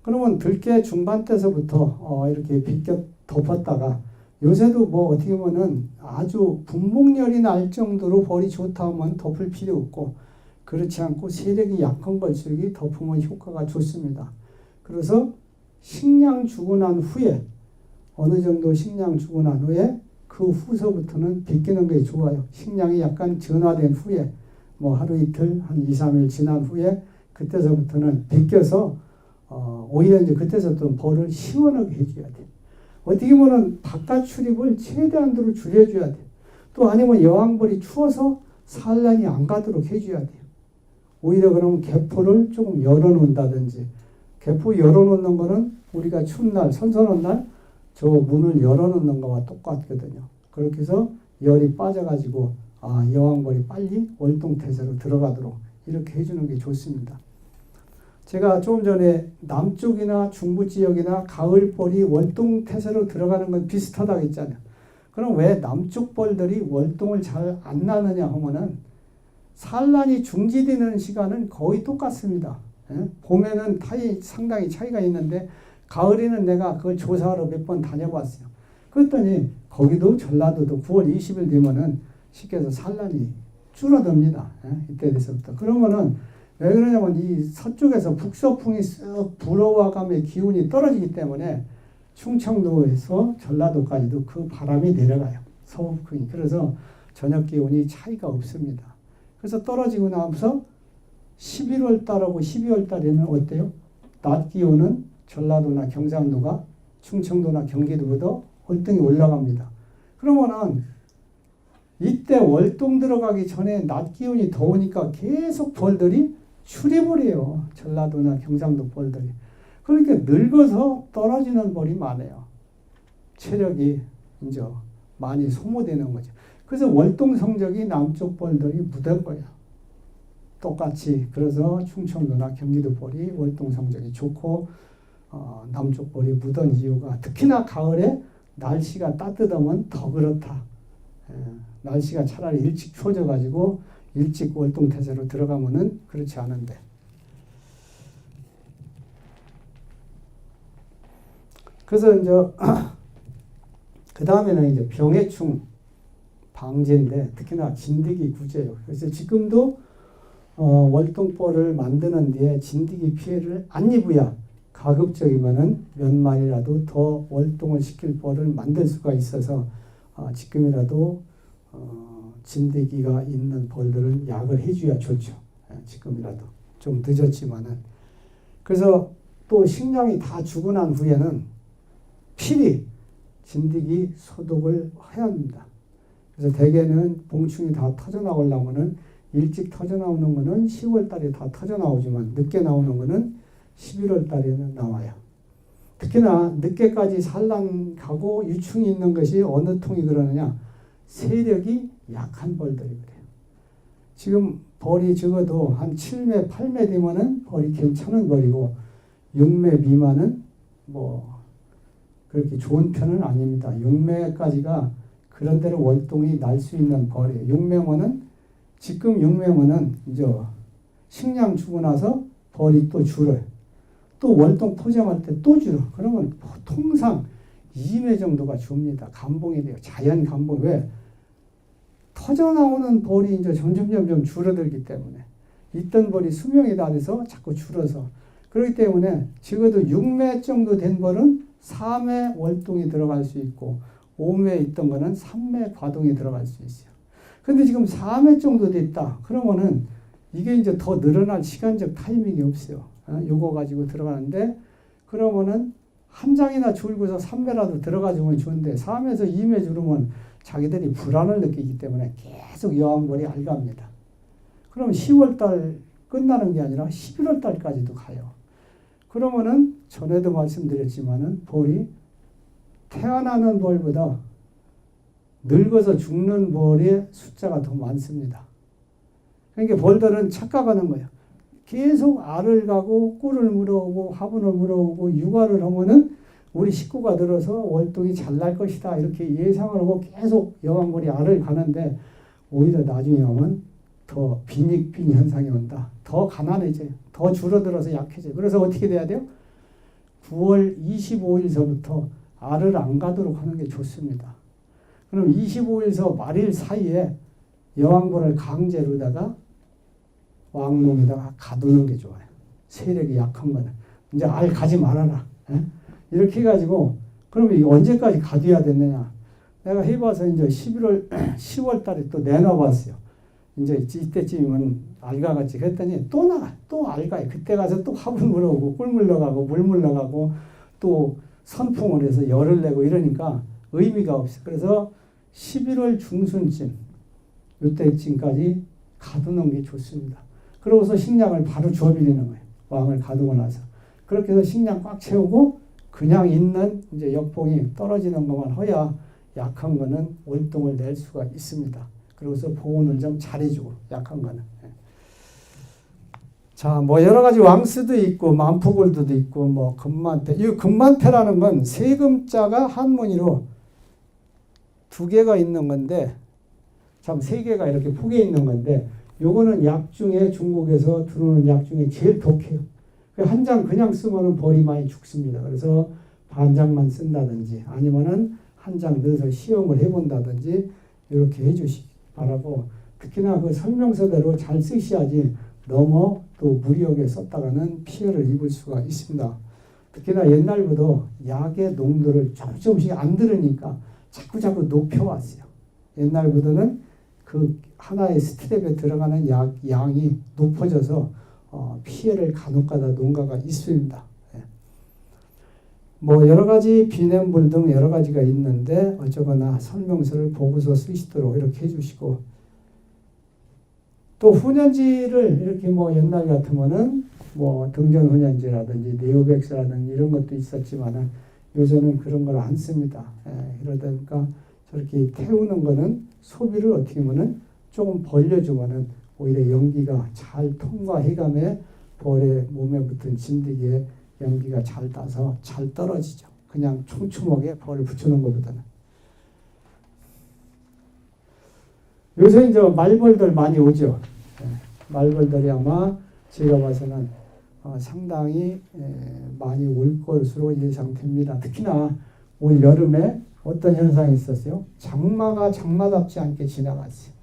그러면 들깨 중반 때서부터 이렇게 벗겨 덮었다가 요새도 뭐 어떻게 보면은 아주 분목열이 날 정도로 벌이 좋다 하면 덮을 필요 없고 그렇지 않고 세력이 약한 걸수록 덮으면 효과가 좋습니다. 그래서 식량 주고 난 후에 어느 정도 식량 주고 난 후에 그 후서부터는 벗기는 게 좋아요. 식량이 약간 전화된 후에 뭐 하루 이틀 한 2, 3일 지난 후에 그때서부터는 벗겨서 오히려 이제 그때서부터 벌을 시원하게 해줘야 돼. 어떻게 보면 바깥 출입을 최대한으로 줄여줘야 돼. 또 아니면 여왕벌이 추워서 산란이 안 가도록 해줘야 돼요. 오히려 그러면 개포를 조금 열어놓는다든지 개포 열어놓는 거는 우리가 추운 날 선선한 날 저 문을 열어놓는 거와 똑같거든요. 그렇게 해서 열이 빠져가지고 여왕벌이 빨리 월동태세로 들어가도록 이렇게 해주는 게 좋습니다. 제가 조금 전에 남쪽이나 중부 지역이나 가을벌이 월동태세로 들어가는 건 비슷하다고 했잖아요. 그럼 왜 남쪽 벌들이 월동을 잘 안 나느냐 하면은 산란이 중지되는 시간은 거의 똑같습니다. 봄에는 상당히 차이가 있는데 가을에는 내가 그걸 조사하러 몇 번 다녀봤어요. 그랬더니 거기도 전라도도 9월 20일 되면은 쉽게 해서 산란이 줄어듭니다. 이때 돼서부터. 그러면은 왜 그러냐면 이 서쪽에서 북서풍이 쓱 불어와가며 기온이 떨어지기 때문에 충청도에서 전라도까지도 그 바람이 내려가요. 서북풍이. 그래서 저녁 기온이 차이가 없습니다. 그래서 떨어지고 나서 11월 달하고 12월 달에는 어때요? 낮 기온은 전라도나 경상도가 충청도나 경기도보다 월등히 올라갑니다. 그러면은 이때 월동 들어가기 전에 낮 기온이 더우니까 계속 벌들이 출입을 해요. 전라도나 경상도 벌들이. 그러니까 늙어서 떨어지는 벌이 많아요. 체력이 이제 많이 소모되는 거죠. 그래서 월동 성적이 남쪽 벌들이 묻은 거예요. 똑같이. 그래서 충청도나 경기도 벌이 월동 성적이 좋고 남쪽 벌이 묻은 이유가 특히나 가을에 날씨가 따뜻하면 더 그렇다. 날씨가 차라리 일찍 추워져가지고 일찍 월동태세로 들어가면은 그렇지 않은데. 그래서 이제 그 다음에는 이제 병해충 방제인데 특히나 진드기 구제예요. 그래서 지금도 월동벌을 만드는 데에 진드기 피해를 안 입어야 가급적이면은 몇 마리라도 더 월동을 시킬 벌을 만들 수가 있어서 지금이라도 진드기가 있는 벌들은 약을 해줘야 좋죠. 지금이라도 좀 늦었지만은. 그래서 또 식량이 다 주고 난 후에는 필히 진드기 소독을 해야 합니다. 그래서 대개는 봉충이 다 터져 나오려면은 일찍 터져 나오는 거는 10월 달에 다 터져 나오지만 늦게 나오는 거는 11월 달에는 나와요. 특히나 늦게까지 산란 가고 유충이 있는 것이 어느 통이 그러느냐? 세력이 약한 벌들이 그래요. 지금 벌이 적어도 한 7매, 8매 되면은 벌이 괜찮은 벌이고 6매 미만은 뭐 그렇게 좋은 편은 아닙니다. 6매까지가 그런 대로 월동이 날 수 있는 벌이에요. 6매면은 지금 6매면은 이제 식량 주고 나서 벌이 또 줄어요. 또 월동 포장할 때 또 줄어. 그러면 통상 2매 정도가 줍니다. 감봉이 돼요. 자연 감봉. 왜? 터져 나오는 벌이 이제 점점 줄어들기 때문에 있던 벌이 수명이 다 돼서 자꾸 줄어서 그렇기 때문에 적어도 6매 정도 된 벌은 3매 월동이 들어갈 수 있고 5매 있던 거는 3매 과동이 들어갈 수 있어요. 근데 지금 4매 정도 됐다. 그러면은 이게 이제 더 늘어날 시간적 타이밍이 없어요. 요거 가지고 들어가는데 그러면은 한 장이나 줄고서 3매라도 들어가주면 좋은데 3에서 2매 줄으면 자기들이 불안을 느끼기 때문에 계속 여왕벌이 알갑니다. 그럼 10월달 끝나는 게 아니라 11월달까지도 가요. 그러면은 전에도 말씀드렸지만은 벌이 태어나는 벌보다 늙어서 죽는 벌의 숫자가 더 많습니다. 그러니까 벌들은 착각하는 거예요. 계속 알을 가고 꿀을 물어오고 화분을 물어오고 육아를 하면은 우리 식구가 들어서 월동이 잘 날 것이다 이렇게 예상을 하고 계속 여왕벌이 알을 가는데 오히려 나중에 오면 더 빈익빈 현상이 온다. 더 가난해져요. 더 줄어들어서 약해져요. 그래서 어떻게 돼야 돼요? 9월 25일서부터 알을 안 가도록 하는 게 좋습니다. 그럼 25일서 말일 사이에 여왕벌을 강제로다가 왕농에다가 가두는 게 좋아요. 세력이 약한 거는. 이제 알 가지 말아라. 이렇게 해가지고 그러면 이게 언제까지 가둬야 되느냐. 내가 해봐서 이제 10월 달에 또 내놔봤어요. 이제 이때쯤이면 알가같이 했더니 또 나가. 또 알가요. 그때 가서 또 화분 물어오고 꿀 물러가고 물 물러가고 또 선풍을 해서 열을 내고 이러니까 의미가 없어요. 그래서 11월 중순쯤 이때쯤까지 가두는 게 좋습니다. 그러고서 식량을 바로 줘버리는 거예요. 왕을 가두고 나서. 그렇게 해서 식량 꽉 채우고 그냥 있는 이제 역봉이 떨어지는 것만 해야 약한 거는 월동을 낼 수가 있습니다. 그래서 보호는 좀 잘해주고 약한 거는. 자, 뭐 여러 가지 왕수도 있고 만포골도 있고 뭐 금만패. 이 금만패라는 건 세 금자가 한문이로 두 개가 있는 건데 참 세 개가 이렇게 폭에 있는 건데 요거는 약 중에 중국에서 들어오는 약 중에 제일 독해요. 한 장 그냥 쓰면은 벌이 많이 죽습니다. 그래서 반 장만 쓴다든지 아니면은 한 장 넣어서 시험을 해본다든지 이렇게 해주시기 바라고 특히나 그 설명서대로 잘 쓰셔야지 너무 또 무리하게 썼다가는 피해를 입을 수가 있습니다. 특히나 옛날부터 약의 농도를 조금씩 안 들으니까 자꾸 높여왔어요. 옛날부터는 그 하나의 스텝에 들어가는 양이 높아져서 피해를 간혹가다 농가가 있습니다. 뭐 여러 가지 비냄불 등 여러 가지가 있는데 어쩌거나 설명서를 보고서 쓰시도록 이렇게 해주시고 또 훈연지를 이렇게 뭐 옛날 같으면은 뭐 등전 훈연지라든지 네오백스라든지 이런 것도 있었지만은 요새는 그런 걸 안 씁니다. 그러다 보니까 저렇게 태우는 거는 소비를 어떻게 하면은 조금 벌려주면은 오히려 연기가 잘 통과해가며 벌의 몸에 붙은 진드기에 연기가 잘 따서 잘 떨어지죠. 그냥 촘촘하게 벌을 붙여놓은 것보다는. 요새 이제 말벌들 많이 오죠. 말벌들이 아마 제가 봐서는 상당히 많이 올 것으로 예상됩니다. 특히나 올 여름에 어떤 현상이 있었어요? 장마가 장마답지 않게 지나갔어요.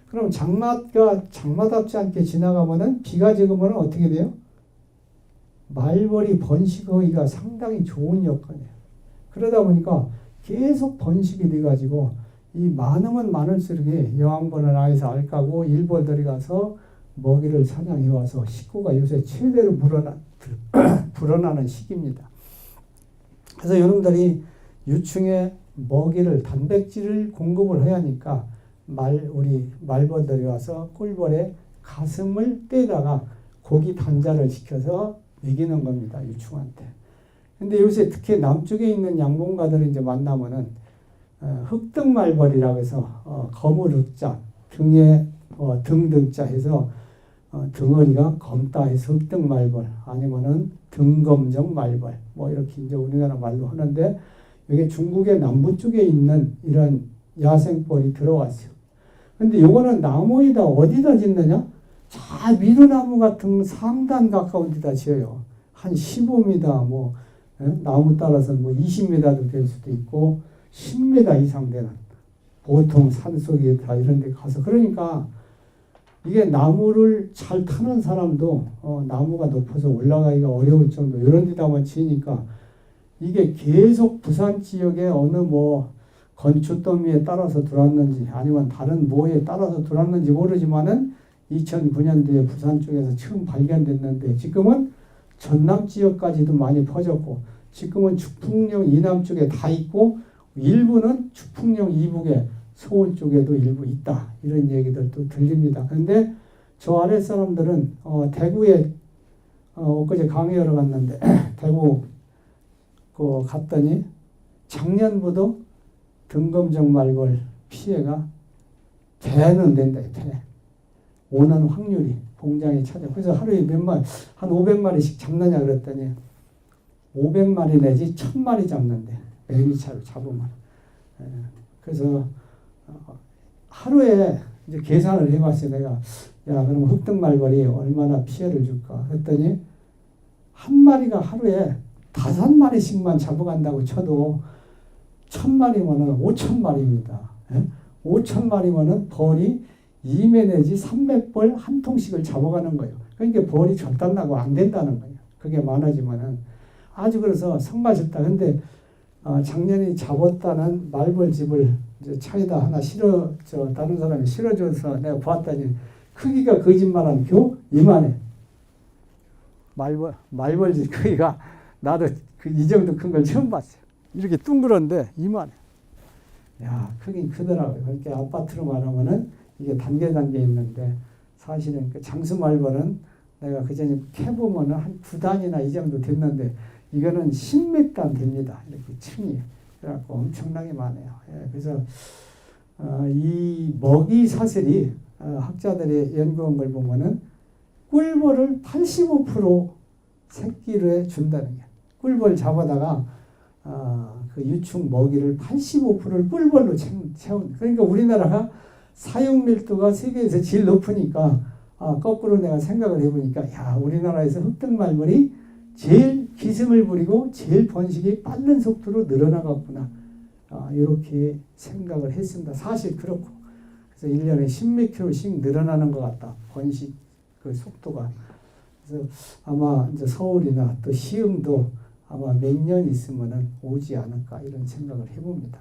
그럼 장마가 장마답지 않게 지나가면은 비가 적으면 어떻게 돼요? 말벌이 번식하기가 상당히 좋은 여건이에요. 그러다 보니까 계속 번식이 돼가지고 이 많으면 많을수록 여왕벌은 아에서 알까고 일벌들이 가서 먹이를 사냥해 와서 식구가 요새 최대로 불어나는 시기입니다. 그래서 여러분들이 유충에 먹이를 단백질을 공급을 해야 하니까 우리 말벌들이 와서 꿀벌의 가슴을 떼다가 고기 단자를 시켜서 먹이는 겁니다. 유충한테. 근데 요새 특히 남쪽에 있는 양봉가들을 이제 만나면은 흑등말벌이라고 해서 검을 흑자 등에 등등자 해서 등어리가 검다 해서 흑등말벌 아니면은 등검정 말벌 뭐 이렇게 이제 우리나라 말로 하는데 이게 중국의 남부 쪽에 있는 이런 야생벌이 들어왔어요. 근데 요거는 나무에다 어디다 짓느냐? 자 미루나무 같은 상단 가까운 데다 지어요. 한 15m 뭐 나무 따라서 뭐 20m도 될 수도 있고 10m 이상 되는 보통 산속에 다 이런 데 가서 그러니까 이게 나무를 잘 타는 사람도 나무가 높아서 올라가기가 어려울 정도 이런 데다만 지으니까 이게 계속 부산 지역에 어느 뭐 건축더미에 따라서 들어왔는지 아니면 다른 뭐에 따라서 들어왔는지 모르지만은 2009년도에 부산 쪽에서 처음 발견됐는데 지금은 전남 지역까지도 많이 퍼졌고 지금은 축풍령 이남 쪽에 다 있고 일부는 추풍령 이북에 소원 쪽에도 일부 있다. 이런 얘기들도 들립니다. 그런데 저 아래 사람들은 대구에 엊그제 강의하러 갔는데 대구 갔더니 작년부터 등검정 말벌 피해가 배는 된다. 배. 오는 확률이 공장에 찾아. 그래서 하루에 몇 마리, 한 500마리씩 잡느냐 그랬더니 500마리 내지 1000마리 잡는데 매미차로 잡으면. 그래서 하루에 이제 계산을 해봤어요. 내가 야 그럼 흑등말벌이 얼마나 피해를 줄까 했더니 한 마리가 하루에 5마리씩만 잡아간다고 쳐도 1000마리면은 5000마리입니다. 5000마리면은 벌이 2매 내지 300벌 한 통씩을 잡아가는 거예요. 그러니까 벌이 절단 나고 안 된다는 거예요. 그게 많아지면은 아주 그래서 성가셨다. 근데 작년에 잡았다는 말벌집을 이제 차에다 하나 다른 사람이 실어줘서 내가 봤더니 크기가 거짓말한 교 이만해. 말벌집 크기가 나도 이 정도 큰 걸 처음 봤어요. 이렇게 둥그런데 이만해. 야, 크긴 크더라고요. 그러니까 아파트로 말하면은 이게 단계 있는데 사실은 그 장수말벌은 내가 그전에 캐보면은 한 9단이나 이 정도 됐는데 이거는 10몇 단 됩니다. 이렇게 층이. 그래갖고 엄청나게 많아요. 그래서 이 먹이 사슬이 학자들이 연구한 걸 보면은 꿀벌을 85% 새끼를 준다는 게. 꿀벌 잡아다가 그 유충 먹이를 85%를 꿀벌로 채운. 그러니까 우리나라가 사육 밀도가 세계에서 제일 높으니까 거꾸로 내가 생각을 해보니까 야 우리나라에서 흑등말벌이 제일 기승을 부리고 제일 번식이 빠른 속도로 늘어나갔구나. 이렇게 생각을 했습니다. 사실 그렇고 그래서 1년에 10몇 킬로씩 늘어나는 것 같다. 번식 그 속도가. 그래서 아마 이제 서울이나 또 시흥도 아마 몇 년 있으면은 오지 않을까 이런 생각을 해봅니다.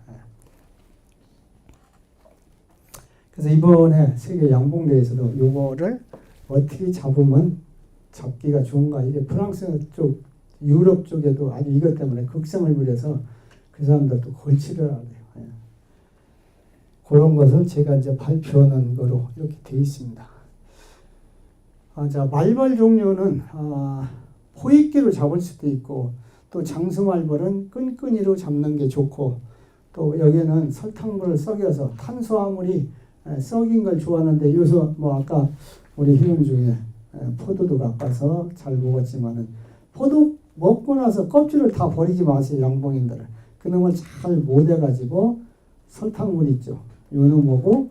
그래서 이번에 세계 양봉대에서도 요거를 어떻게 잡으면 잡기가 좋은가. 이게 프랑스 쪽, 유럽 쪽에도 아주 이것 때문에 극성을 부려서 그 사람들도 골치를 하네요. 그런 것을 제가 이제 발표하는 거로 이렇게 되어 있습니다. 자, 말벌 종류는 포획기로 잡을 수도 있고 또 장수말벌은 끈끈이로 잡는 게 좋고 또 여기는 설탕물을 썩여서 탄수화물이 썩인 걸 좋아하는데 요새 뭐 아까 우리 회원 중에 포도도 바꿔서 잘 먹었지만은 포도 먹고 나서 껍질을 다 버리지 마세요. 양봉인들은 그놈을 잘 못해가지고 설탕물 있죠. 요놈하고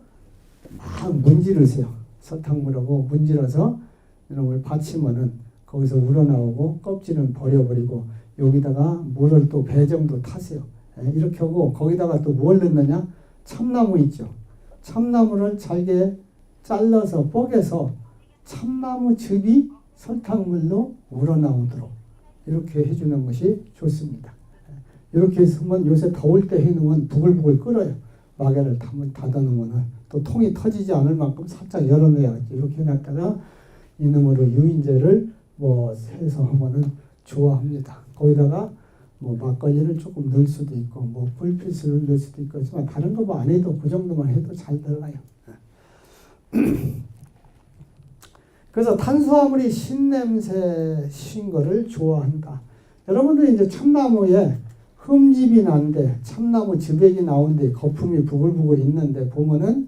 막 문지르세요. 설탕물하고 문지러서 이놈을 받치면은 거기서 우러나오고 껍질은 버려버리고 여기다가 물을 또 배 정도 타세요. 이렇게 하고 거기다가 또 뭘 넣느냐? 참나무 있죠. 참나무를 잘게 잘라서 뽀개서 참나무 즙이 설탕물로 우러나오도록 이렇게 해주는 것이 좋습니다. 이렇게 해서면 요새 더울 때 해놓으면 부글부글 끓어요. 마개를 닫아놓으면 또 통이 터지지 않을 만큼 살짝 열어내야지. 이렇게 해놨다가 이놈으로 유인제를 뭐 해서 하면은 좋아합니다. 거기다가 뭐 막걸리를 조금 넣을 수도 있고 뭐 꿀피스를 넣을 수도 있고 하지만 다른 거 뭐 안 해도 그 정도만 해도 잘 들어가요. 그래서 탄수화물이 신냄새 신 거를 좋아한다. 여러분들이 이제 참나무에 흠집이 난데 참나무 즙액이 나오는데 거품이 부글부글 있는데 보면은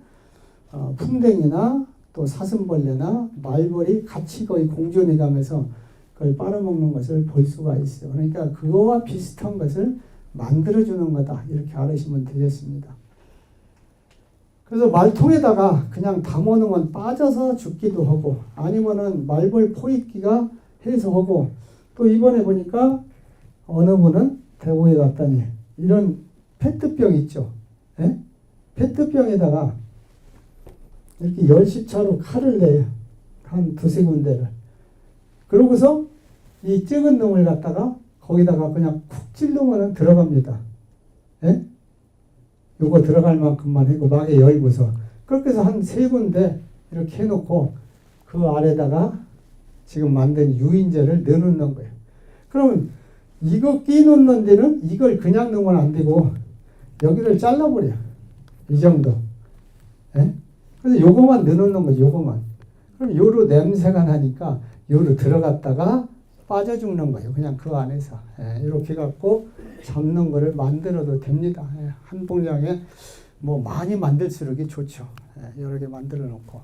풍뎅이나 또 사슴벌레나 말벌이 같이 거의 공존해 가면서 그걸 빨아먹는 것을 볼 수가 있어요. 그러니까 그거와 비슷한 것을 만들어주는 거다. 이렇게 알으시면 되겠습니다. 그래서 말통에다가 그냥 담아놓으면 빠져서 죽기도 하고 아니면은 말벌 포획기가 해서 하고 또 이번에 보니까 어느 분은 대구에 갔더니 이런 페트병 있죠. 예? 페트병에다가 이렇게 열시차로 칼을 내요. 한 두세 군데를. 그러고서 이 적은 놈을 갖다가 거기다가 그냥 쿡 찔르면 들어갑니다. 예? 요거 들어갈 만큼만 하고 막에 열고서 그렇게 해서 한 세 군데 이렇게 해놓고 그 아래다가 지금 만든 유인제를 넣어놓는 거예요. 그러면 이거 끼 놓는 데는 이걸 그냥 넣으면 안 되고 여기를 잘라버려. 이 정도. 예? 그래서 요거만 넣어놓는 거죠. 요거만. 그럼 요로 냄새가 나니까 요로 들어갔다가 빠져 죽는 거예요. 그냥 그 안에서. 예, 이렇게 갖고 잡는 거를 만들어도 됩니다. 예, 한 봉장에 뭐 많이 만들수록 좋죠. 예, 여러 개 만들어 놓고.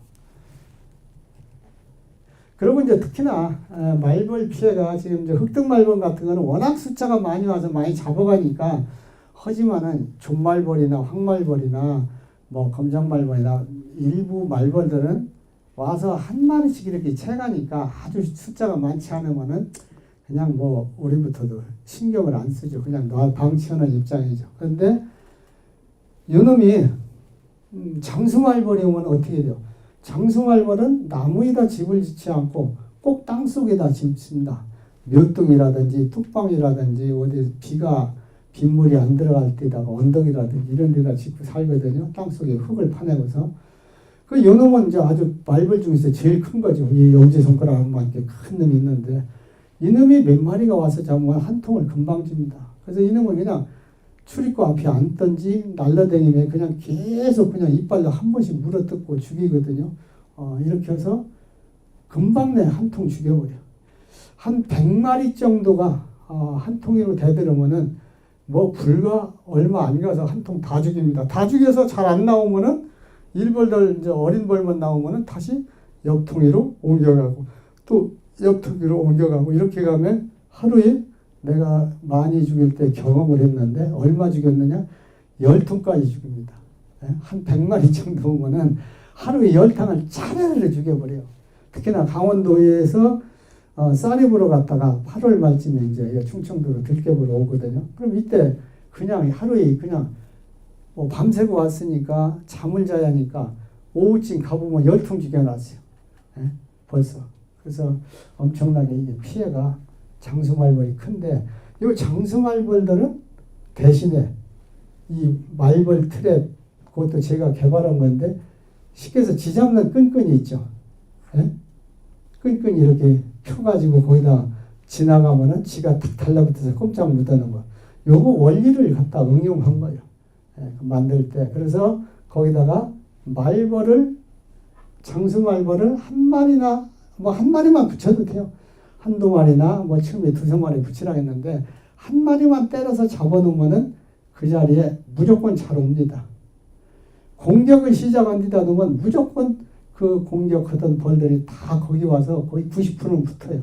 그리고 이제 특히나 말벌 피해가 지금 이제 흑등말벌 같은 거는 워낙 숫자가 많이 와서 많이 잡아가니까 하지만은 존말벌이나 황말벌이나 뭐 검정말벌이나 일부 말벌들은 와서 한 마리씩 이렇게 채가니까 아주 숫자가 많지 않으면은 그냥 뭐 우리부터도 신경을 안 쓰죠. 그냥 방치하는 입장이죠. 그런데 이놈이 장수말벌이 오면 어떻게 돼요? 장수말벌은 나무에다 집을 짓지 않고 꼭 땅속에다 짓습니다. 묘등이라든지 뚝방이라든지 어디 빗물이 안 들어갈 때다가 언덕이라든지 이런 데다 짓고 살거든요. 땅속에 흙을 파내고서. 그 요놈은 이제 아주 말벌 중에서 제일 큰 거죠. 이 엄지손가락만큼 큰 놈이 있는데 이놈이 몇 마리가 와서 잡으면 한 통을 금방 줍니다. 그래서 이놈은 그냥 출입구 앞에 앉든지 날라다니면 그냥 계속 그냥 이빨로 한 번씩 물어뜯고 죽이거든요. 이렇게 해서 금방 내 한 통 죽여버려. 한 100마리 정도가 한 통으로 대들으면은 뭐 불과 얼마 안 가서 한 통 다 죽입니다. 다 죽여서 잘 안 나오면은 일벌들 이제 어린 벌만 나오면은 다시 옆통이로 옮겨가고 또 옆통이로 옮겨가고 이렇게 가면 하루에 내가 많이 죽일 때 경험을 했는데 얼마 죽였느냐? 10통까지 죽입니다. 한 100마리 정도 오면은 하루에 10탕을 차례를 죽여버려요. 특히나 강원도에서 쌀이 보러 갔다가 8월 말쯤에 이제 충청도로 들깨 보러 오거든요. 그럼 이때 그냥 하루에 그냥 뭐 밤새고 왔으니까 잠을 자야 하니까 오후쯤 가보면 10통 죽여놨어요. 벌써. 그래서 엄청나게 이게 피해가 장수말벌이 큰데 이 장수말벌들은 대신에 이 말벌 트랩 그것도 제가 개발한 건데 쉽게 해서 지 잡는 끈끈이 있죠. 끈끈이 이렇게 펴가지고 거기다 지나가면은 지가 탁 달라붙어서 꼼짝 못하는 거. 요거 원리를 갖다 응용한 거예요. 만들 때. 그래서 거기다가 말벌을 장수말벌을 한 마리나 뭐 한 마리만 붙여도 돼요. 한두 마리나 뭐 처음에 두세 마리 붙이라 했는데 한 마리만 때려서 잡아놓으면은 그 자리에 무조건 잘 옵니다. 공격을 시작한 데다 놓으면 무조건 그 공격하던 벌들이 다 거기 와서 거의 90%는 붙어요.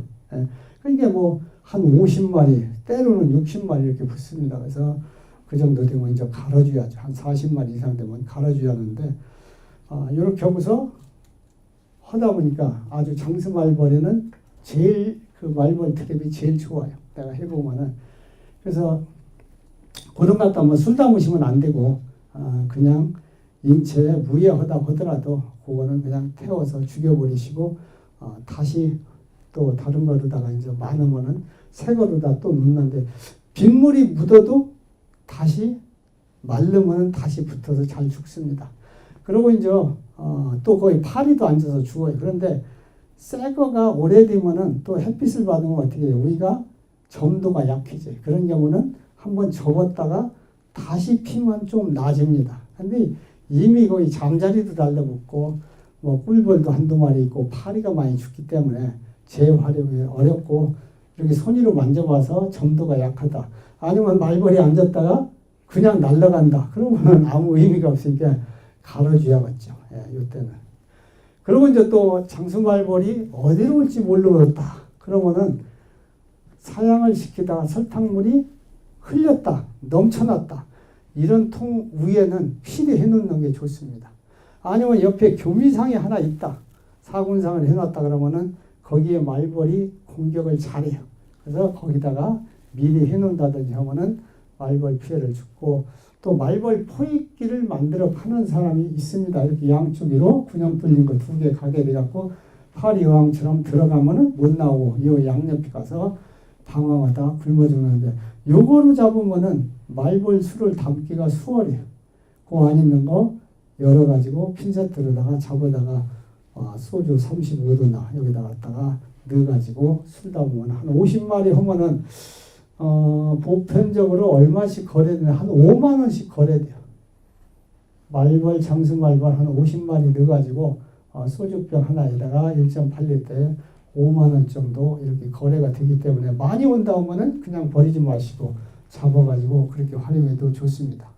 그러니까 뭐 한 50마리, 때로는 60마리 이렇게 붙습니다. 그래서 그 정도 되면 이제 갈아줘야죠. 한 40마리 이상 되면 갈아줘야 하는데 이렇게 하고서 하다 보니까 아주 장수말벌에는 제일 그 말벌 트랩이 제일 좋아요. 내가 해보면은. 그래서 그런 것 갖다 뭐 술 담으시면 안 되고 그냥 인체에 무해하다 하더라도 그거는 그냥 태워서 죽여버리시고 다시 또 다른 거로다가 이제 많으면은 새 거로다 또 넣는데 빗물이 묻어도 다시 말르면은 다시 붙어서 잘 죽습니다. 그리고 이제 또 거의 파리도 앉아서 죽어요. 그런데 새 거가 오래되면은 또 햇빛을 받으면 어떻게 해요? 우리가 점도가 약해져요. 그런 경우는 한번 접었다가 다시 피면 좀 나아집니다. 근데 이미 거의 잠자리도 달라붙고 뭐 꿀벌도 한두 마리 있고 파리가 많이 죽기 때문에 재활용이 어렵고 이렇게 손으로 만져봐서 점도가 약하다. 아니면 말벌이 앉았다가 그냥 날아간다. 그러면 아무 의미가 없으니까 갈아줘야겠죠. 이때는. 그리고 이제 또 장수말벌이 어디로 올지 모르겠다. 그러면은 사양을 시키다가 설탕물이 흘렸다. 넘쳐났다. 이런 통 위에는 필히 해놓는 게 좋습니다. 아니면 옆에 교미상이 하나 있다. 사군상을 해놨다 그러면은 거기에 말벌이 공격을 잘해요. 그래서 거기다가 미리 해놓는다든지 하면은 말벌 피해를 주고 또 말벌 포획기를 만들어 파는 사람이 있습니다. 이렇게 양쪽으로 균형 뚫린 거 2개 가게 돼갖고 파리 여왕처럼 들어가면은 못 나오고 이 양옆에 가서 방황하다 굶어 죽는데 요거로 잡으면은 말벌 수를 담기가 수월해요. 그 안에 있는 거 열어 가지고 핀셋으로다가 잡아다가 소주 35도나 여기다 갖다가 넣어 가지고 술 담으면 한 50마리 하면은 보편적으로 얼마씩 거래되면 한 5만 원씩 거래돼요. 말벌, 장수 말벌 한 50마리 넣어가지고 소주병 하나에다가 1.8리터에 5만 원 정도 이렇게 거래가 되기 때문에 많이 온다 하면은 그냥 버리지 마시고 잡아가지고 그렇게 활용해도 좋습니다.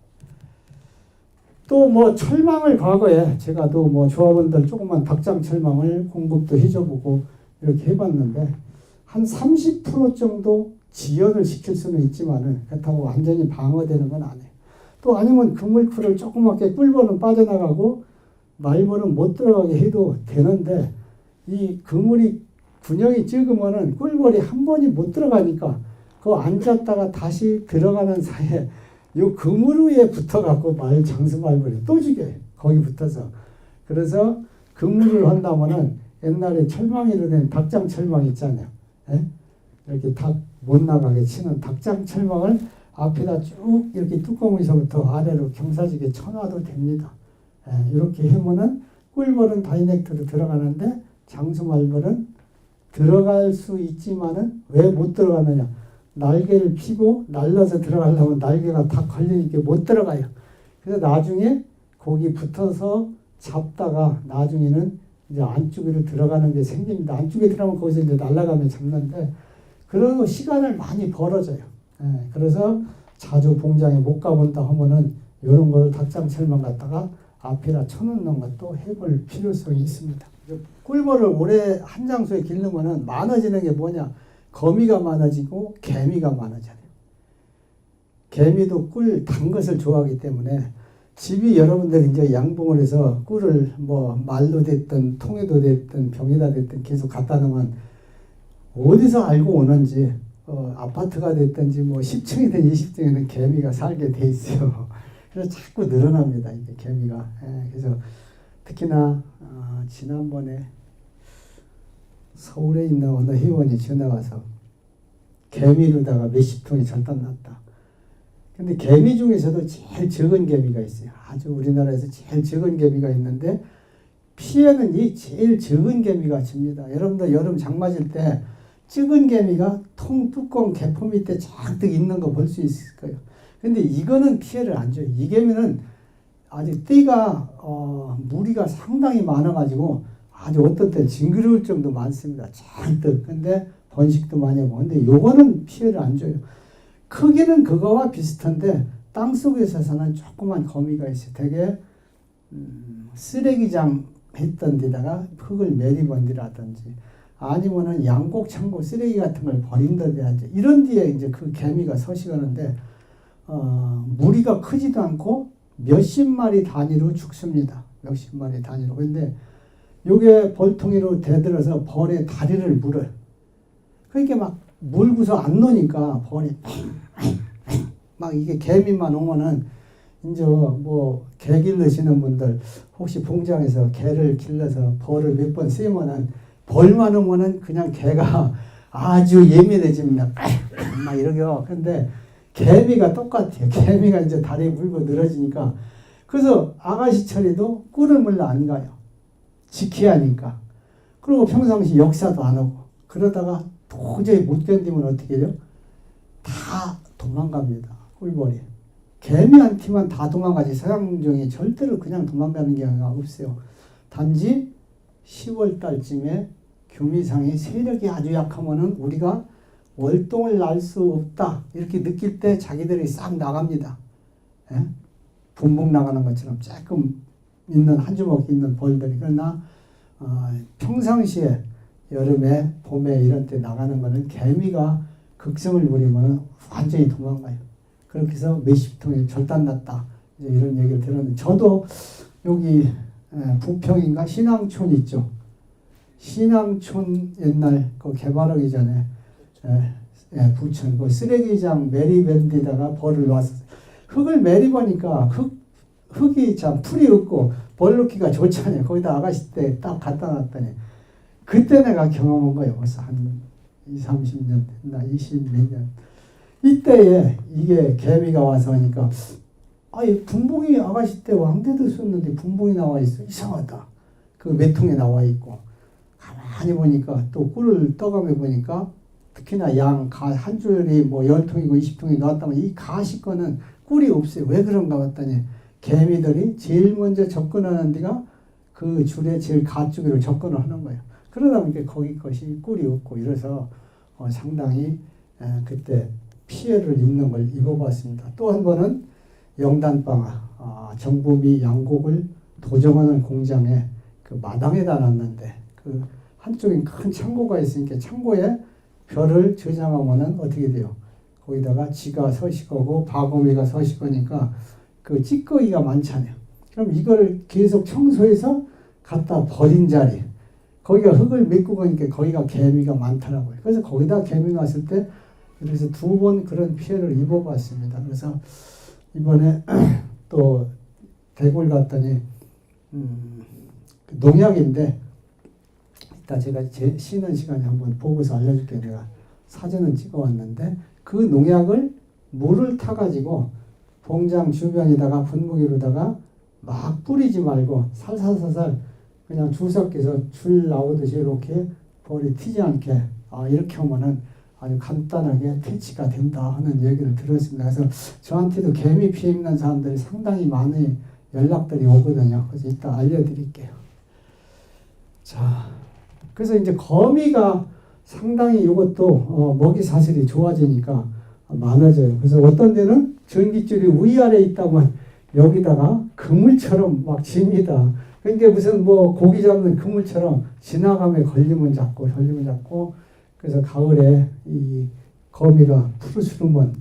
또 뭐 철망을 과거에 제가 또 뭐 조합원들 조그만 닭장 철망을 공급도 해줘보고 이렇게 해봤는데 한 30% 정도 지연을 시킬 수는 있지만은 그렇다고 완전히 방어되는 건 아니에요. 또 아니면 그물쿨을 조그맣게 꿀벌은 빠져나가고 말벌은 못 들어가게 해도 되는데 이 그물이 군형이 적으면은 꿀벌이 한 번이 못 들어가니까 그 앉았다가 다시 들어가는 사이에 요 그물 위에 붙어갖고 장수 말벌이 또 죽여요. 거기 붙어서. 그래서 그물을 한다면은 옛날에 철망이로 된 닭장 철망 있잖아요. 예? 이렇게 닭 못 나가게 치는 닭장 철망을 앞에다 쭉 이렇게 뚜껑에서부터 아래로 경사지게 쳐놔도 됩니다. 예, 이렇게 하면은 꿀벌은 다이렉트로 들어가는데 장수 말벌은 들어갈 수 있지만은 왜 못 들어가느냐? 날개를 피고 날라서 들어가려면 날개가 다 걸리니까 못 들어가요. 그래서 나중에 거기 붙어서 잡다가 나중에는 이제 안쪽으로 들어가는 게 생깁니다. 안쪽에 들어가면 거기서 이제 날아가면 잡는데 그런 시간을 많이 벌어져요. 예, 그래서 자주 봉장에 못 가본다 하면은 이런 걸 닭장 철망 갖다가 앞에다 쳐놓는 것도 해볼 필요성이 있습니다. 꿀벌을 오래 한 장소에 기르면은 많아지는 게 뭐냐? 거미가 많아지고 개미가 많아져요. 개미도 꿀 단 것을 좋아하기 때문에 집이 여러분들이 이제 양봉을 해서 꿀을 뭐 말로 됐든 통에도 됐든 병에다 됐든 계속 갖다 놓으면 어디서 알고 오는지 아파트가 됐든지 뭐 10층이든 20층에는 개미가 살게 돼 있어요. 그래서 자꾸 늘어납니다. 이게 개미가. 예, 그래서 특히나 지난번에 서울에 있는 어느 회원이 전화 와서 개미로다가 몇십 통이 절단 났다. 근데 개미 중에서도 제일 적은 개미가 있어요. 아주 우리나라에서 제일 적은 개미가 있는데 피해는 이 제일 적은 개미가 칩니다. 여러분들 여름 장마질 때 적은 개미가 통 뚜껑 개포 밑에 잔뜩 있는 거 볼 수 있을 거예요. 근데 이거는 피해를 안 줘요. 이 개미는 아주 띠가 무리가 상당히 많아가지고 아주 어떤 때 징그러울 정도 많습니다. 잔뜩. 근데 번식도 많이 하고. 근데 요거는 피해를 안 줘요. 크기는 그거와 비슷한데 땅속에서 사는 조그만 거미가 있어요. 되게 쓰레기장 했던 데다가 흙을 매리번디라든지 아니면은 양곡 창고 쓰레기 같은 걸 버린다든지 이런 뒤에 이제 그 개미가 서식하는데 무리가 크지도 않고 몇십 마리 단위로 죽습니다. 몇십 마리 단위로. 근데 요게 벌통이로 대들어서 벌의 다리를 물어요. 그러니까 막 물고서 안 노니까 벌이 막 이게 개미만 오면은 이제 뭐 개 길르시는 분들 혹시 봉장에서 개를 길러서 벌을 몇 번 쐬면은 벌만 오면은 그냥 개가 아주 예민해집니다. 막 이러게요. 근데 개미가 똑같아요. 개미가 이제 다리 물고 늘어지니까 그래서 아가씨 처리도 꿀을 물러 안 가요. 지켜야 하니까. 그리고 평상시 역사도 안 하고 그러다가 도저히 못 견디면 어떻게 해요? 다 도망갑니다. 꿀벌이. 개미한테만 다 도망가지 서양종이 절대로 그냥 도망가는 경우가 없어요. 단지 10월 달쯤에 규미상이 세력이 아주 약하면은 우리가 월동을 날 수 없다 이렇게 느낄 때 자기들이 싹 나갑니다. 예? 분봉 나가는 것처럼 조금 있는 한 주먹 있는 벌들이. 그러나 평상시에 여름에 봄에 이런 때 나가는 거는 개미가 극성을 부리면 완전히 도망가요. 그렇게 해서 몇십 통이 절단 났다 이런 얘기를 들었는데 저도 여기 부평인가 신앙촌 있죠. 신앙촌 옛날 그 개발하기 전에 부천 그 쓰레기장 매리밴드에다가 벌을 놨었어요. 흙을 매리보니까 흙이 참 풀이 없고 벌 넣기가 좋잖아요. 거기다 아가씨 때 딱 갖다 놨더니 그때 내가 경험한 거예요. 벌써 한 20, 30년 됐나 20 몇 년. 이때에 이게 개미가 와서 하니까 아니 분봉이 아가씨 때 왕대도 썼는데 분봉이 나와 있어. 이상하다. 그 몇 통에 나와 있고 가만히 보니까 또 꿀을 떠가며 보니까 특히나 양, 가 한 줄이 뭐 10통이고 20통이 나왔다면 이 가시권은 꿀이 없어요. 왜 그런가 봤더니 개미들이 제일 먼저 접근하는 데가 그 줄의 제일 가쪽으로 접근을 하는 거예요. 그러다 보니까 거기 것이 꿀이 없고 이래서 상당히 그때 피해를 입는 걸 입어봤습니다. 또 한 번은 영단방아, 정부미 양곡을 도정하는 공장에 그 마당에다 놨는데 그 한쪽에 큰 창고가 있으니까 창고에 별을 저장하면은 어떻게 돼요? 거기다가 지가 서식하고 바구미가 서식하니까 그 찌꺼기가 많잖아요. 그럼 이걸 계속 청소해서 갖다 버린 자리, 거기가 흙을 메꾸고 가니까 거기가 개미가 많더라고요. 그래서 거기다 개미 놨을 때 그래서 2번 그런 피해를 입어봤습니다. 그래서 이번에 또 대구를 갔더니 농약인데 이따 제가 쉬는 시간에 한번 보고서 알려줄게요. 내가 사진은 찍어왔는데 그 농약을 물을 타가지고 봉장 주변에다가 분무기로다가 막 뿌리지 말고 살살살살 그냥 주석해서 줄 나오듯이 이렇게 벌이 튀지 않게 이렇게 하면은 아주 간단하게 퇴치가 된다 하는 얘기를 들었습니다. 그래서 저한테도 개미 피해 입는 사람들이 상당히 많이 연락들이 오거든요. 그래서 이따 알려드릴게요. 자, 그래서 이제 거미가 상당히 이것도 먹이 사슬이 좋아지니까 많아져요. 그래서 어떤 데는 전깃줄이 위아래 있다면 여기다가 그물처럼 막 집니다. 그러니까 무슨 뭐 고기 잡는 그물처럼 지나가면 걸리면 잡고 그래서 가을에 이 거미가 푸르스름한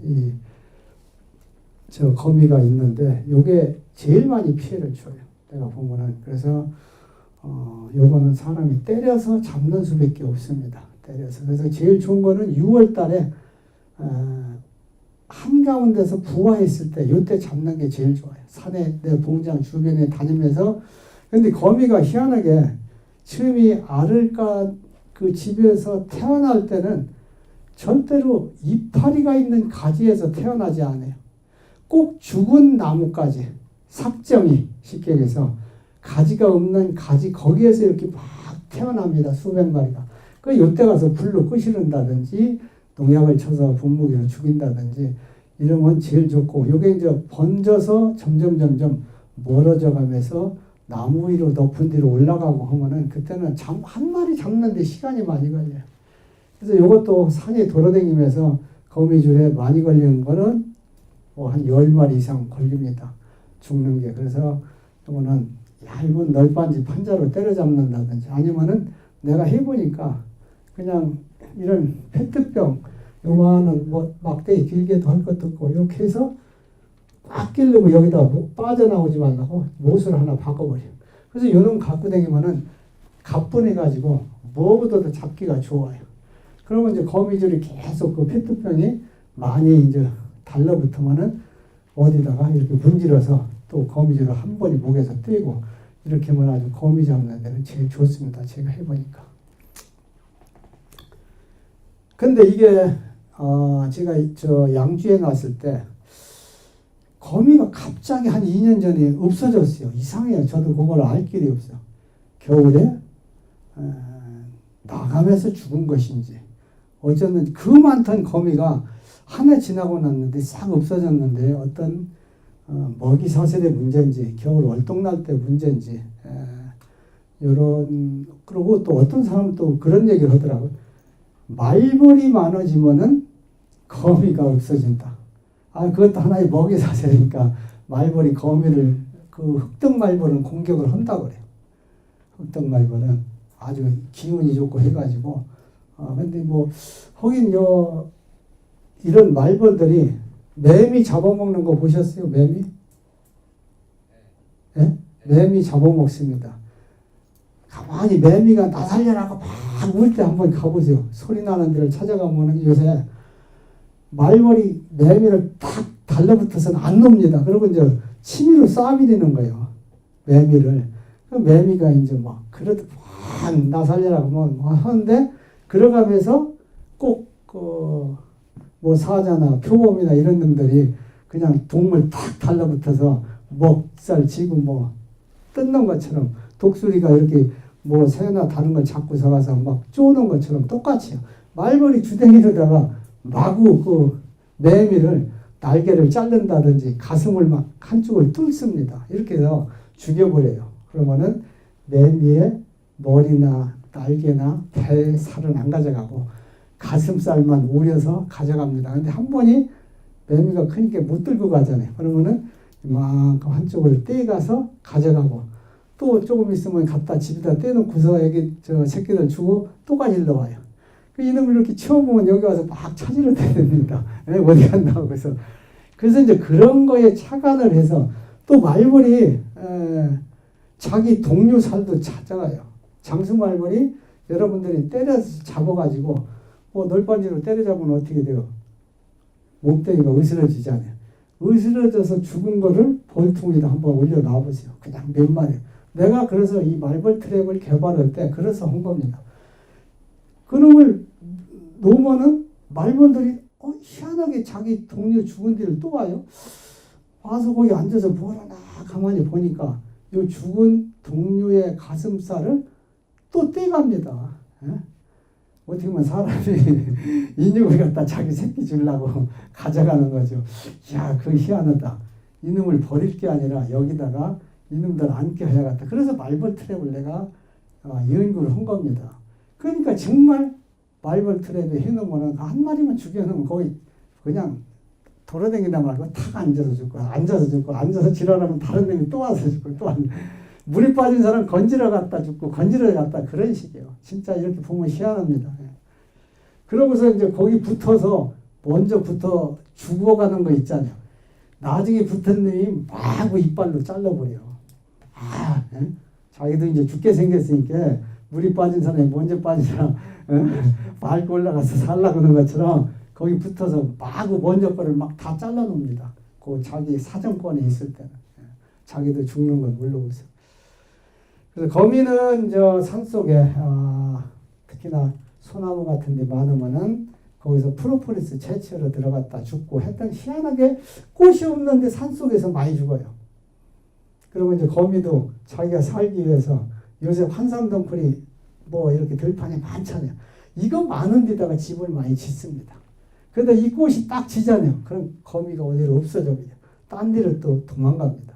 저 거미가 있는데 요게 제일 많이 피해를 줘요. 내가 보면은 그래서 요거는 사람이 때려서 잡는 수밖에 없습니다. 때려서. 그래서 제일 좋은 거는 6월 달에 한가운데서 부화했을 때 요때 잡는 게 제일 좋아요. 산에 내 봉장 주변에 다니면서. 근데 거미가 희한하게 처음이 알을 까 그 집에서 태어날 때는 절대로 이파리가 있는 가지에서 태어나지 않아요. 꼭 죽은 나뭇가지, 삭정이 쉽게 얘기해서 가지가 없는 가지 거기에서 이렇게 막 태어납니다. 수백 마리가. 그 요때 가서 불로 끄시른다든지 농약을 쳐서 분무기로 죽인다든지 이러면 제일 좋고 요게 이제 번져서 점점 멀어져 가면서 나무 위로 높은 데로 올라가고 하면은 그때는 한 마리 잡는데 시간이 많이 걸려요. 그래서 요것도 산에 돌아다니면서 거미줄에 많이 걸리는 거는 뭐 한 10마리 이상 걸립니다. 죽는 게. 그래서 요거는 얇은 널빤지 판자로 때려잡는다든지 아니면은 내가 해보니까 그냥 이런 페트병 요만한 뭐 막대기 길게도 할 것도 없고 이렇게 해서 꽉 끼려고 여기다 빠져나오지 말라고 못을 하나 바꿔버려요. 그래서 요놈 갖고 다니면은 가뿐해가지고 뭐보다도 잡기가 좋아요. 그러면 이제 거미줄이 계속 그 페트병이 많이 이제 달라붙으면은 어디다가 이렇게 문질러서 또 거미줄을 한 번에 목에서 떼고 이렇게 하면 아주 거미 잡는 데는 제일 좋습니다. 제가 해보니까. 근데 이게 제가 저 양주에 갔을 때 거미가 갑자기 한 2년 전에 없어졌어요. 이상해요. 저도 그걸 알 길이 없어요. 겨울에 나가면서 죽은 것인지 어쩌면 그 많던 거미가 한 해 지나고 났는데 싹 없어졌는데 어떤 먹이 사슬의 문제인지 겨울 월동날 때 문제인지 요런 그리고 또 어떤 사람은 또 그런 얘기를 하더라고요. 말벌이 많아지면은 거미가 없어진다. 그것도 하나의 먹이 사슬이니까 말벌이 거미를 그 흑덕말벌은 공격을 한다고 그래요. 흑덕말벌은 아주 기운이 좋고 해가지고 근데 뭐 거긴 이런 말벌들이 매미 잡아먹는 거 보셨어요? 매미? 네? 매미 잡아먹습니다. 가만히 매미가 나 살려라고 막 울 때 한번 가보세요. 소리 나는 데를 찾아가면 요새 말벌이 매미를 딱 달라붙어서는 안 놉니다. 그리고 이제 취미로 쏴밀리는 거예요. 매미를. 그 매미가 이제 막 그래도 나 살려라고 뭐 하는데 들어가면서 꼭 뭐 사자나 표범이나 이런 놈들이 그냥 동물 탁 달라붙어서 먹살 지고 뭐 뜯는 것처럼 독수리가 이렇게 뭐 새나 다른 걸 잡고 서가서 막 쪼는 것처럼 똑같이요. 말벌이 주댕이로다가 마구 그 매미를 날개를 자른다든지 가슴을 막 한쪽을 뚫습니다. 이렇게 해서 죽여버려요. 그러면은 매미의 머리나 날개나 배 살은 안 가져가고 가슴살만 오려서 가져갑니다. 근데 한 번이 매미가 크니까 못 들고 가잖아요. 그러면은 이만큼 한쪽을 떼가서 가져가고 또 조금 있으면 갖다 집에다 떼놓고서 여기 저 새끼들 주고 또 가지러 와요. 그 이놈을 이렇게 치워보면 여기 와서 막 찾으러 다닙니다. 어디 간다고 그래서 이제 그런 거에 착안을 해서 또 말벌이 자기 동료 살도 찾아가요. 장수 말벌이 여러분들이 때려서 잡아가지고 뭐 널빤지로 때려잡으면 어떻게 돼요? 몸뚱이가 으스러지잖아요. 으스러져서 죽은 거를 벌통에다 한번 올려놔 보세요. 그냥 몇 마리. 내가 그래서 이 말벌 트랩을 개발할 때 그래서 한 겁니다. 그놈을 놓으면은 말벌들이 희한하게 자기 동료 죽은 데를 또 와요. 와서 거기 앉아서 뭘 하나 가만히 보니까 이 죽은 동료의 가슴살을 또 떼갑니다. 예? 어떻게 보면 사람이 인육을 갖다 자기 새끼 주려고 가져가는 거죠. 야, 그 희한하다. 이놈을 버릴 게 아니라 여기다가 이놈들 앉게 해야겠다. 그래서 말벌 트랩을 내가 연구를 한 겁니다. 그러니까 정말 말벌 트랩에 해놓으면 한 마리만 죽여놓으면 거의 그냥 돌아다니다 말고 탁 앉아서 죽고 앉아서 죽고 앉아서 지랄하면 다른 놈이 또 와서 죽고 또 물에 빠진 사람 건지러 갔다 죽고 건지러 갔다 그런 식이에요. 진짜 이렇게 보면 희한합니다. 그러고서 이제 거기 붙어서 먼저 붙어 죽어가는 거 있잖아요. 나중에 붙은 놈이 마구 이빨로 잘라버려요. 자기도 이제 죽게 생겼으니까 물이 빠진 사람이 먼저 빠진 사람 밟고 올라가서 살라고 하는 것처럼 거기 붙어서 마구 먼저 거를 막 다 잘라놓습니다. 그 자기 사정권에 있을 때는 자기도 죽는 걸 모르고서. 그래서 거미는 저 산속에 특히나 소나무 같은 데 많으면은 거기서 프로폴리스 채취하러 들어갔다 죽고 했던 희한하게 꽃이 없는데 산속에서 많이 죽어요. 그리고 이제 거미도 자기가 살기 위해서 요새 환삼덩굴이 뭐 이렇게 들판이 많잖아요. 이거 많은 데다가 집을 많이 짓습니다. 그런데 이 꽃이 딱 지잖아요. 그럼 거미가 어디로 없어져 버려요. 딴 데를 또 도망갑니다.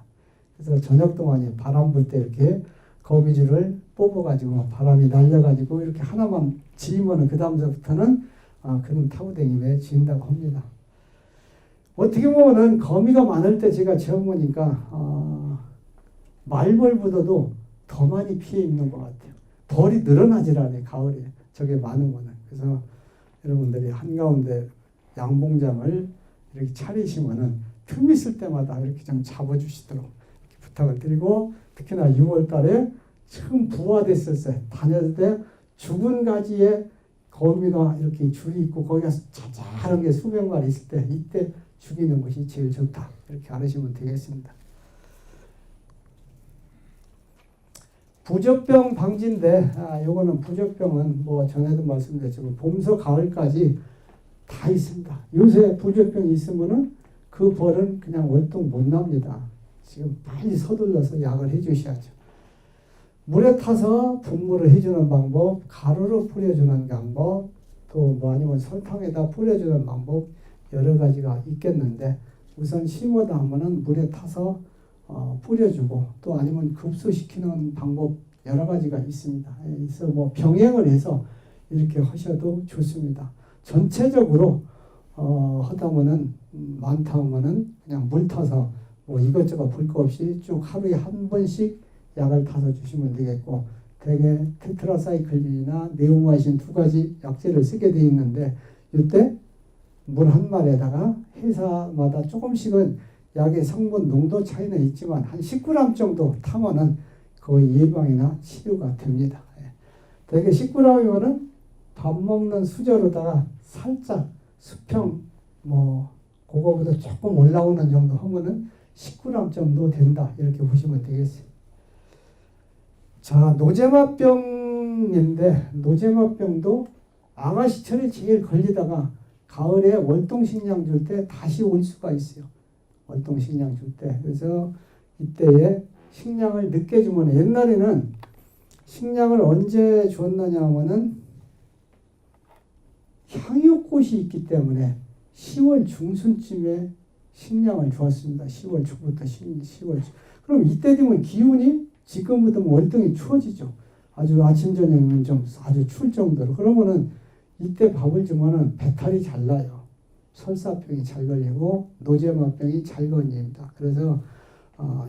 그래서 저녁 동안에 바람 불 때 이렇게 거미줄을 뽑아가지고 바람이 날려가지고 이렇게 하나만 지으면은 그 다음부터는 그놈 타고다니며 지은다고 합니다. 어떻게 보면은 거미가 많을 때 제가 처음 보니까 말벌보다도 더 많이 피해 입는 것 같아요. 벌이 늘어나질 않아요. 가을에 저게 많은 거는. 그래서 여러분들이 한가운데 양봉장을 이렇게 차리시면은 틈 있을 때마다 이렇게 좀 잡아주시도록 이렇게 부탁을 드리고, 특히나 6월 달에 처음 부화됐을 때 다녔을 때 죽은 가지에 거미가 이렇게 줄이 있고 거기가 자잘한 게 수백 마리 있을 때 이때 죽이는 것이 제일 좋다. 이렇게 알으시면 되겠습니다. 부적병 방지인데 요거는 부적병은 뭐 전에도 말씀드렸지만 봄서 가을까지 다 있습니다. 요새 부적병이 있으면은 그 벌은 그냥 월동 못 납니다. 지금 빨리 서둘러서 약을 해주셔야죠. 물에 타서 분무를 해주는 방법, 가루로 뿌려주는 방법, 또 뭐 아니면 설탕에다 뿌려주는 방법 여러 가지가 있겠는데 우선 심어다 하면은 물에 타서 뿌려주고 또 아니면 급수시키는 방법 여러 가지가 있습니다. 그래서 뭐 병행을 해서 이렇게 하셔도 좋습니다. 전체적으로 하다면은 많다 하면은 그냥 물 타서 뭐 이것저것 볼 거 없이 쭉 하루에 한 번씩 약을 타서 주시면 되겠고, 대개 테트라사이클린이나 네오마이신 두 가지 약제를 쓰게 되어 있는데 이때 물 한 마리에다가 회사마다 조금씩은 약의 성분 농도 차이는 있지만 한 10g 정도 타면은 거의 예방이나 치료가 됩니다. 대개 10g이면은 밥 먹는 수저로다가 살짝 수평 뭐 그거보다 조금 올라오는 정도 하면은 10g 정도 된다. 이렇게 보시면 되겠어요. 자, 노제마병인데 노제마병도 아가씨철에 제일 걸리다가 가을에 월동식량 줄 때 다시 올 수가 있어요. 월동식량 줄 때. 그래서 이때에 식량을 늦게 주면, 옛날에는 식량을 언제 줬느냐 하면은 향유꽃이 있기 때문에 10월 중순쯤에 식량을 주었습니다. 10월 초부터 10월 초. 그럼 이때 되면 기온이 지금부터 월등히 추워지죠. 아주 아침 저녁은 좀 아주 추울 정도로. 그러면은 이때 밥을 주면은 배탈이 잘 나요. 설사병이 잘 걸리고 노제마병이 잘 걸립니다. 그래서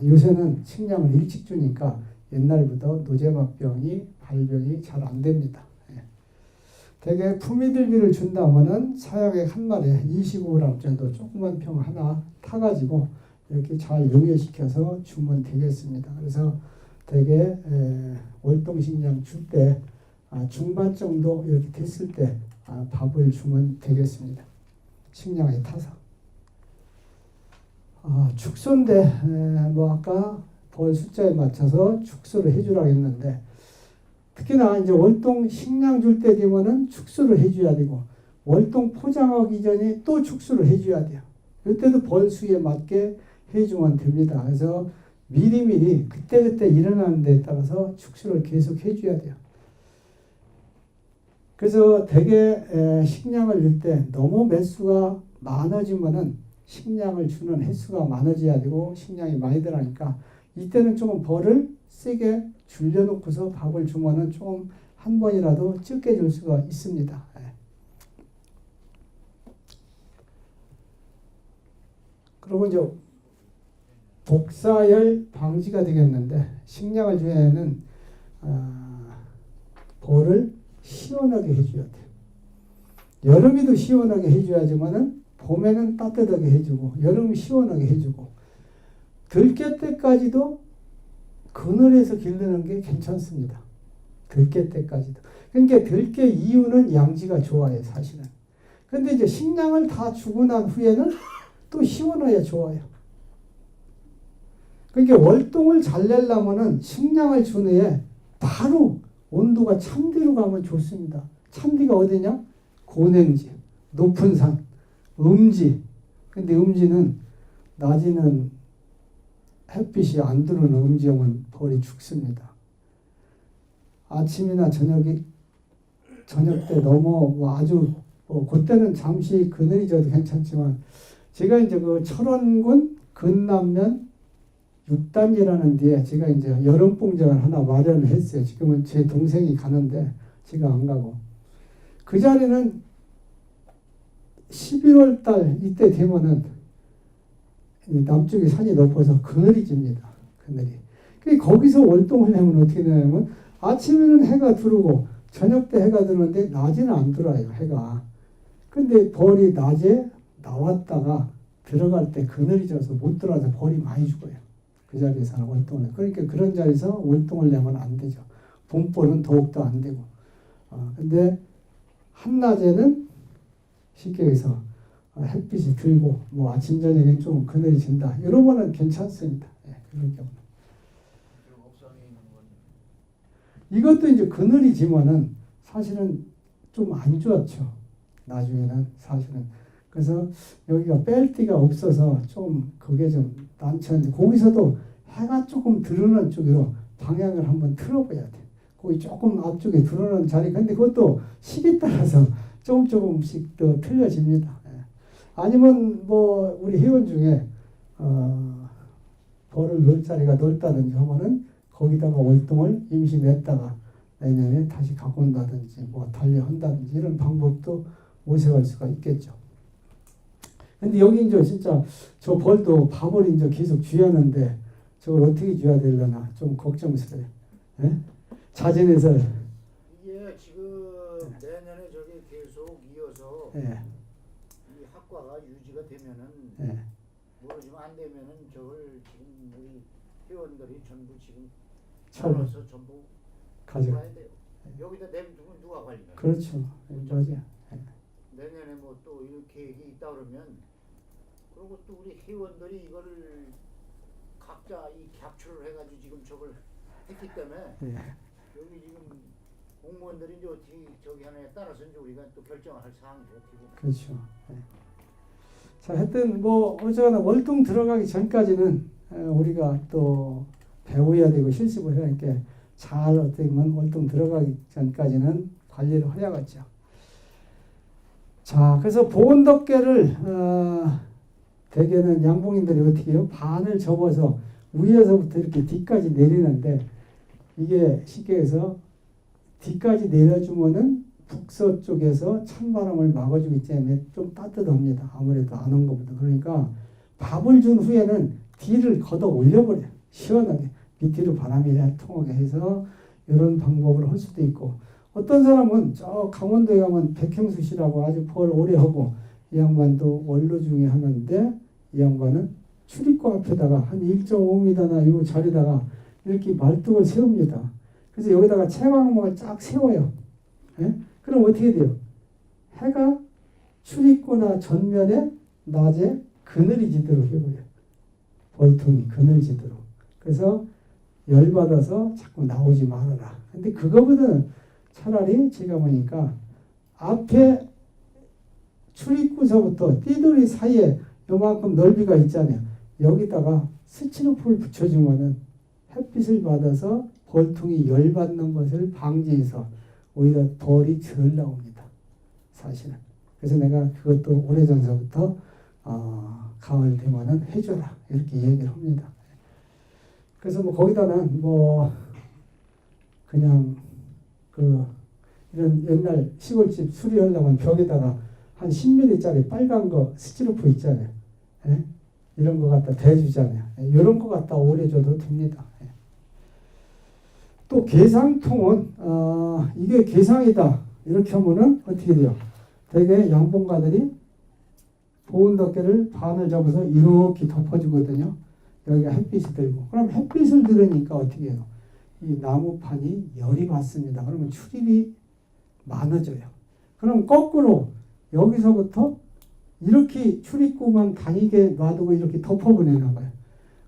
요새는 식량을 일찍 주니까 옛날보다 노제마병이 발병이 잘 안 됩니다. 예. 대개 품위들비를 준다면은 사약액 한 마리에 25g 정도 조그만 병 하나 타가지고 이렇게 잘 용해시켜서 주면 되겠습니다. 그래서 대개 월동식량 줄 때 중반 정도 이렇게 됐을 때 밥을 주면 되겠습니다. 식량에 타서. 축소인데 뭐 아까 벌 숫자에 맞춰서 축소를 해주라고 했는데 특히나 이제 월동 식량 줄 때 되면은 축소를 해줘야 되고 월동 포장하기 전에 또 축소를 해줘야 돼요. 이때도 벌 수에 맞게 해주면 됩니다. 그래서 미리미리 그때그때 일어나는 데에 따라서 축소를 계속 해줘야 돼요. 그래서 대개 식량을 줄 때 너무 매수가 많아지면은 식량을 주는 횟수가 많아져야 되고 식량이 많이 들어가니까 이때는 조금 벌을 세게 줄여놓고서 밥을 주면은 좀 한 번이라도 적게 줄 수가 있습니다. 그리고 이제 복사열 방지가 되겠는데 식량을 주에는 벌을 시원하게 해줘야 돼요. 여름에도 시원하게 해줘야지만은 봄에는 따뜻하게 해주고 여름 시원하게 해주고 들깨 때까지도 그늘에서 기르는 게 괜찮습니다. 들깨 때까지도. 그러니까 들깨 이유는 양지가 좋아요, 사실은. 근데 이제 식량을 다 주고 난 후에는 또 시원해야 좋아요. 그러니까 월동을 잘 내려면은 식량을 준 후에 바로 온도가 찬디로 가면 좋습니다. 찬디가 어디냐? 고냉지, 높은 산, 음지. 근데 음지는 낮에는 햇빛이 안 들어오는 음지형은 벌이 죽습니다. 아침이나 저녁 때 너무 아주 그때는 잠시 그늘이 져도 괜찮지만 제가 이제 그 철원군 근남면 6단지라는 데에 제가 이제 여름봉장을 하나 마련을 했어요. 지금은 제 동생이 가는데 제가 안 가고. 그 자리는 11월 달 이때 되면은 남쪽에 산이 높아서 그늘이 집니다. 그늘이. 거기서 월동을 하면 어떻게 되냐면 아침에는 해가 들어오고 저녁 때 해가 들어오는데 낮에는 안 들어와요. 해가. 근데 벌이 낮에 나왔다가 들어갈 때 그늘이 져서 못 들어와서 벌이 많이 죽어요. 그 자리에서 월동을. 그러니까 그런 자리에서 월동을 내면 안 되죠. 봄벌은 더욱더 안 되고. 근데 한낮에는 쉽게 해서 햇빛이 들고 뭐 아침 저녁에 좀 그늘이 진다. 이런 거는 괜찮습니다. 그런 경우. 이것도 이제 그늘이 지면은 사실은 좀 안 좋았죠. 나중에는 사실은. 그래서 여기가 뺄띠가 없어서 좀 그게 좀 난처한데 거기서도 해가 조금 들어오는 쪽으로 방향을 한번 틀어봐야 돼. 거기 조금 앞쪽에 들어오는 자리. 근데 그것도 시기에 따라서 조금씩 더 틀려집니다. 아니면 뭐 우리 회원 중에 벌을 넣을 자리가 넓다든지 하면은 거기다가 월동을 임시 냈다가 내년에 다시 갖고 온다든지 뭐 달려한다든지 이런 방법도 모색할 수가 있겠죠. 근데 여기 이제 진짜 저 벌도 밥을 이제 계속 줘야하는데 저걸 어떻게 줘야 되려나 좀 걱정스러워요. 자진해서 이게 지금 내년에 저게 계속 이어서 이 학과가 유지가 되면은 모르지만 안 되면은 저걸 지금 우리 회원들이 전부 지금 잘라서 전부 가져가야 돼요. 여기다 내두면 누가 관리해? 그렇죠. 맞아요. 내년에 뭐 또 이 계획이 있다 그러면 그리고 또 우리 회원들이 이거를 각자 이 캡처를 해가지고 지금 저걸 했기 때문에 여기 지금 공무원들이 이제 어떻게 저기 하느냐에 따라서 이제 우리가 또 결정을 할 사항이죠. 그렇죠. 자, 하여튼 뭐 어쩌나 월동 들어가기 전까지는 우리가 또 배워야 되고 실습을 해야 하니까 잘 어떻게 보면 월동 들어가기 전까지는 관리를 해야겠죠. 자, 그래서 보온덮개를 대개는 양봉인들이 어떻게 해요? 반을 접어서 위에서부터 이렇게 뒤까지 내리는데 이게 쉽게 해서 뒤까지 내려주면은 북서쪽에서 찬바람을 막아주기 때문에 좀 따뜻합니다. 아무래도 안 온 것보다. 그러니까 밥을 준 후에는 뒤를 걷어 올려버려요. 시원하게. 밑으로 바람이 통하게 해서 이런 방법을 할 수도 있고, 어떤 사람은 저 강원도에 가면 백형수 씨라고 아주 벌 오래 하고, 이 양반도 원로 중에 하나인데, 이 양반은 출입구 앞에다가 한 1.5m나 이 자리다가 이렇게 말뚝을 세웁니다. 그래서 여기다가 채광막을 쫙 세워요. 예? 그럼 어떻게 돼요? 해가 출입구나 전면에 낮에 그늘이 지도록 해버려요. 벌통이 그늘 지도록. 그래서 열받아서 자꾸 나오지 말아라. 근데 그거보다는 차라리 제가 보니까 앞에 출입구서부터 띠돌이 사이에 요만큼 넓이가 있잖아요. 여기다가 스티로폼을 붙여주면은 햇빛을 받아서 벌통이 열받는 것을 방지해서 오히려 벌이 덜 나옵니다. 사실은. 그래서 내가 그것도 오래전서부터 가을 되면은 해줘라 이렇게 얘기를 합니다. 그래서 뭐 거기다는 뭐 그냥 그 이런 옛날 시골집 수리하려면 벽에다가 한 10mm짜리 빨간 거 스티로폼 있잖아요. 예? 이런 거 갖다 대주잖아요. 이런 거 갖다 오래 줘도 됩니다. 예. 또 개상통은 이게 개상이다 이렇게 하면은 어떻게 돼요? 대개 양봉가들이 보온덮개를 반을 접어서 이렇게 덮어주거든요. 여기가 햇빛이 들고. 그럼 햇빛을 들으니까 어떻게 해요? 이 나무판이 열이 받습니다. 그러면 출입이 많아져요. 그럼 거꾸로 여기서부터 이렇게 출입구만 다니게 놔두고 이렇게 덮어보내나 봐요.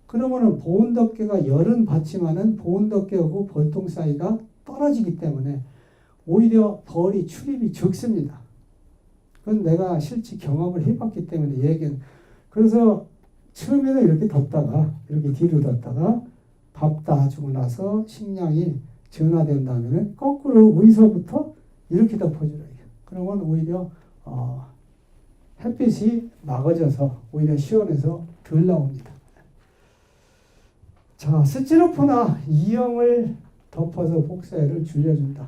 그러면은 보온덮개가 열은 받지만은 보온덮개하고 벌통 사이가 떨어지기 때문에 오히려 벌이 출입이 적습니다. 그건 내가 실제 경험을 해봤기 때문에 얘기는. 그래서 처음에는 이렇게 덮다가 이렇게 뒤로 덮다가 밥 다 주고 나서 식량이 전화된 다음에는 거꾸로 위서부터 이렇게 덮어주라. 그러면 오히려 햇빛이 막아져서 오히려 시원해서 덜 나옵니다. 자, 스티로폼이나 이형을 덮어서 복사열을 줄여준다.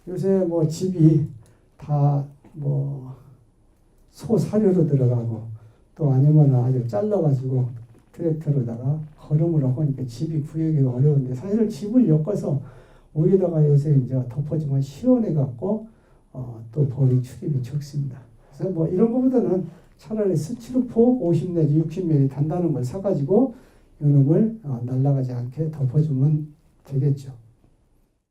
요새 뭐 집이 다 뭐 소사료로 들어가고 또 아니면 아주 잘라가지고 트랙터로다가 걸음을 하고 하니까 집이 구하기가 어려운데 사실 집을 엮어서 위에다가 요새 이제 덮어주면 시원해갖고 또 벌이 출입이 적습니다. 그래서 뭐 이런 것보다는 차라리 스티로폼 50 내지 60mm 단단한 걸 사가지고 이놈을 날아가지 않게 덮어주면 되겠죠.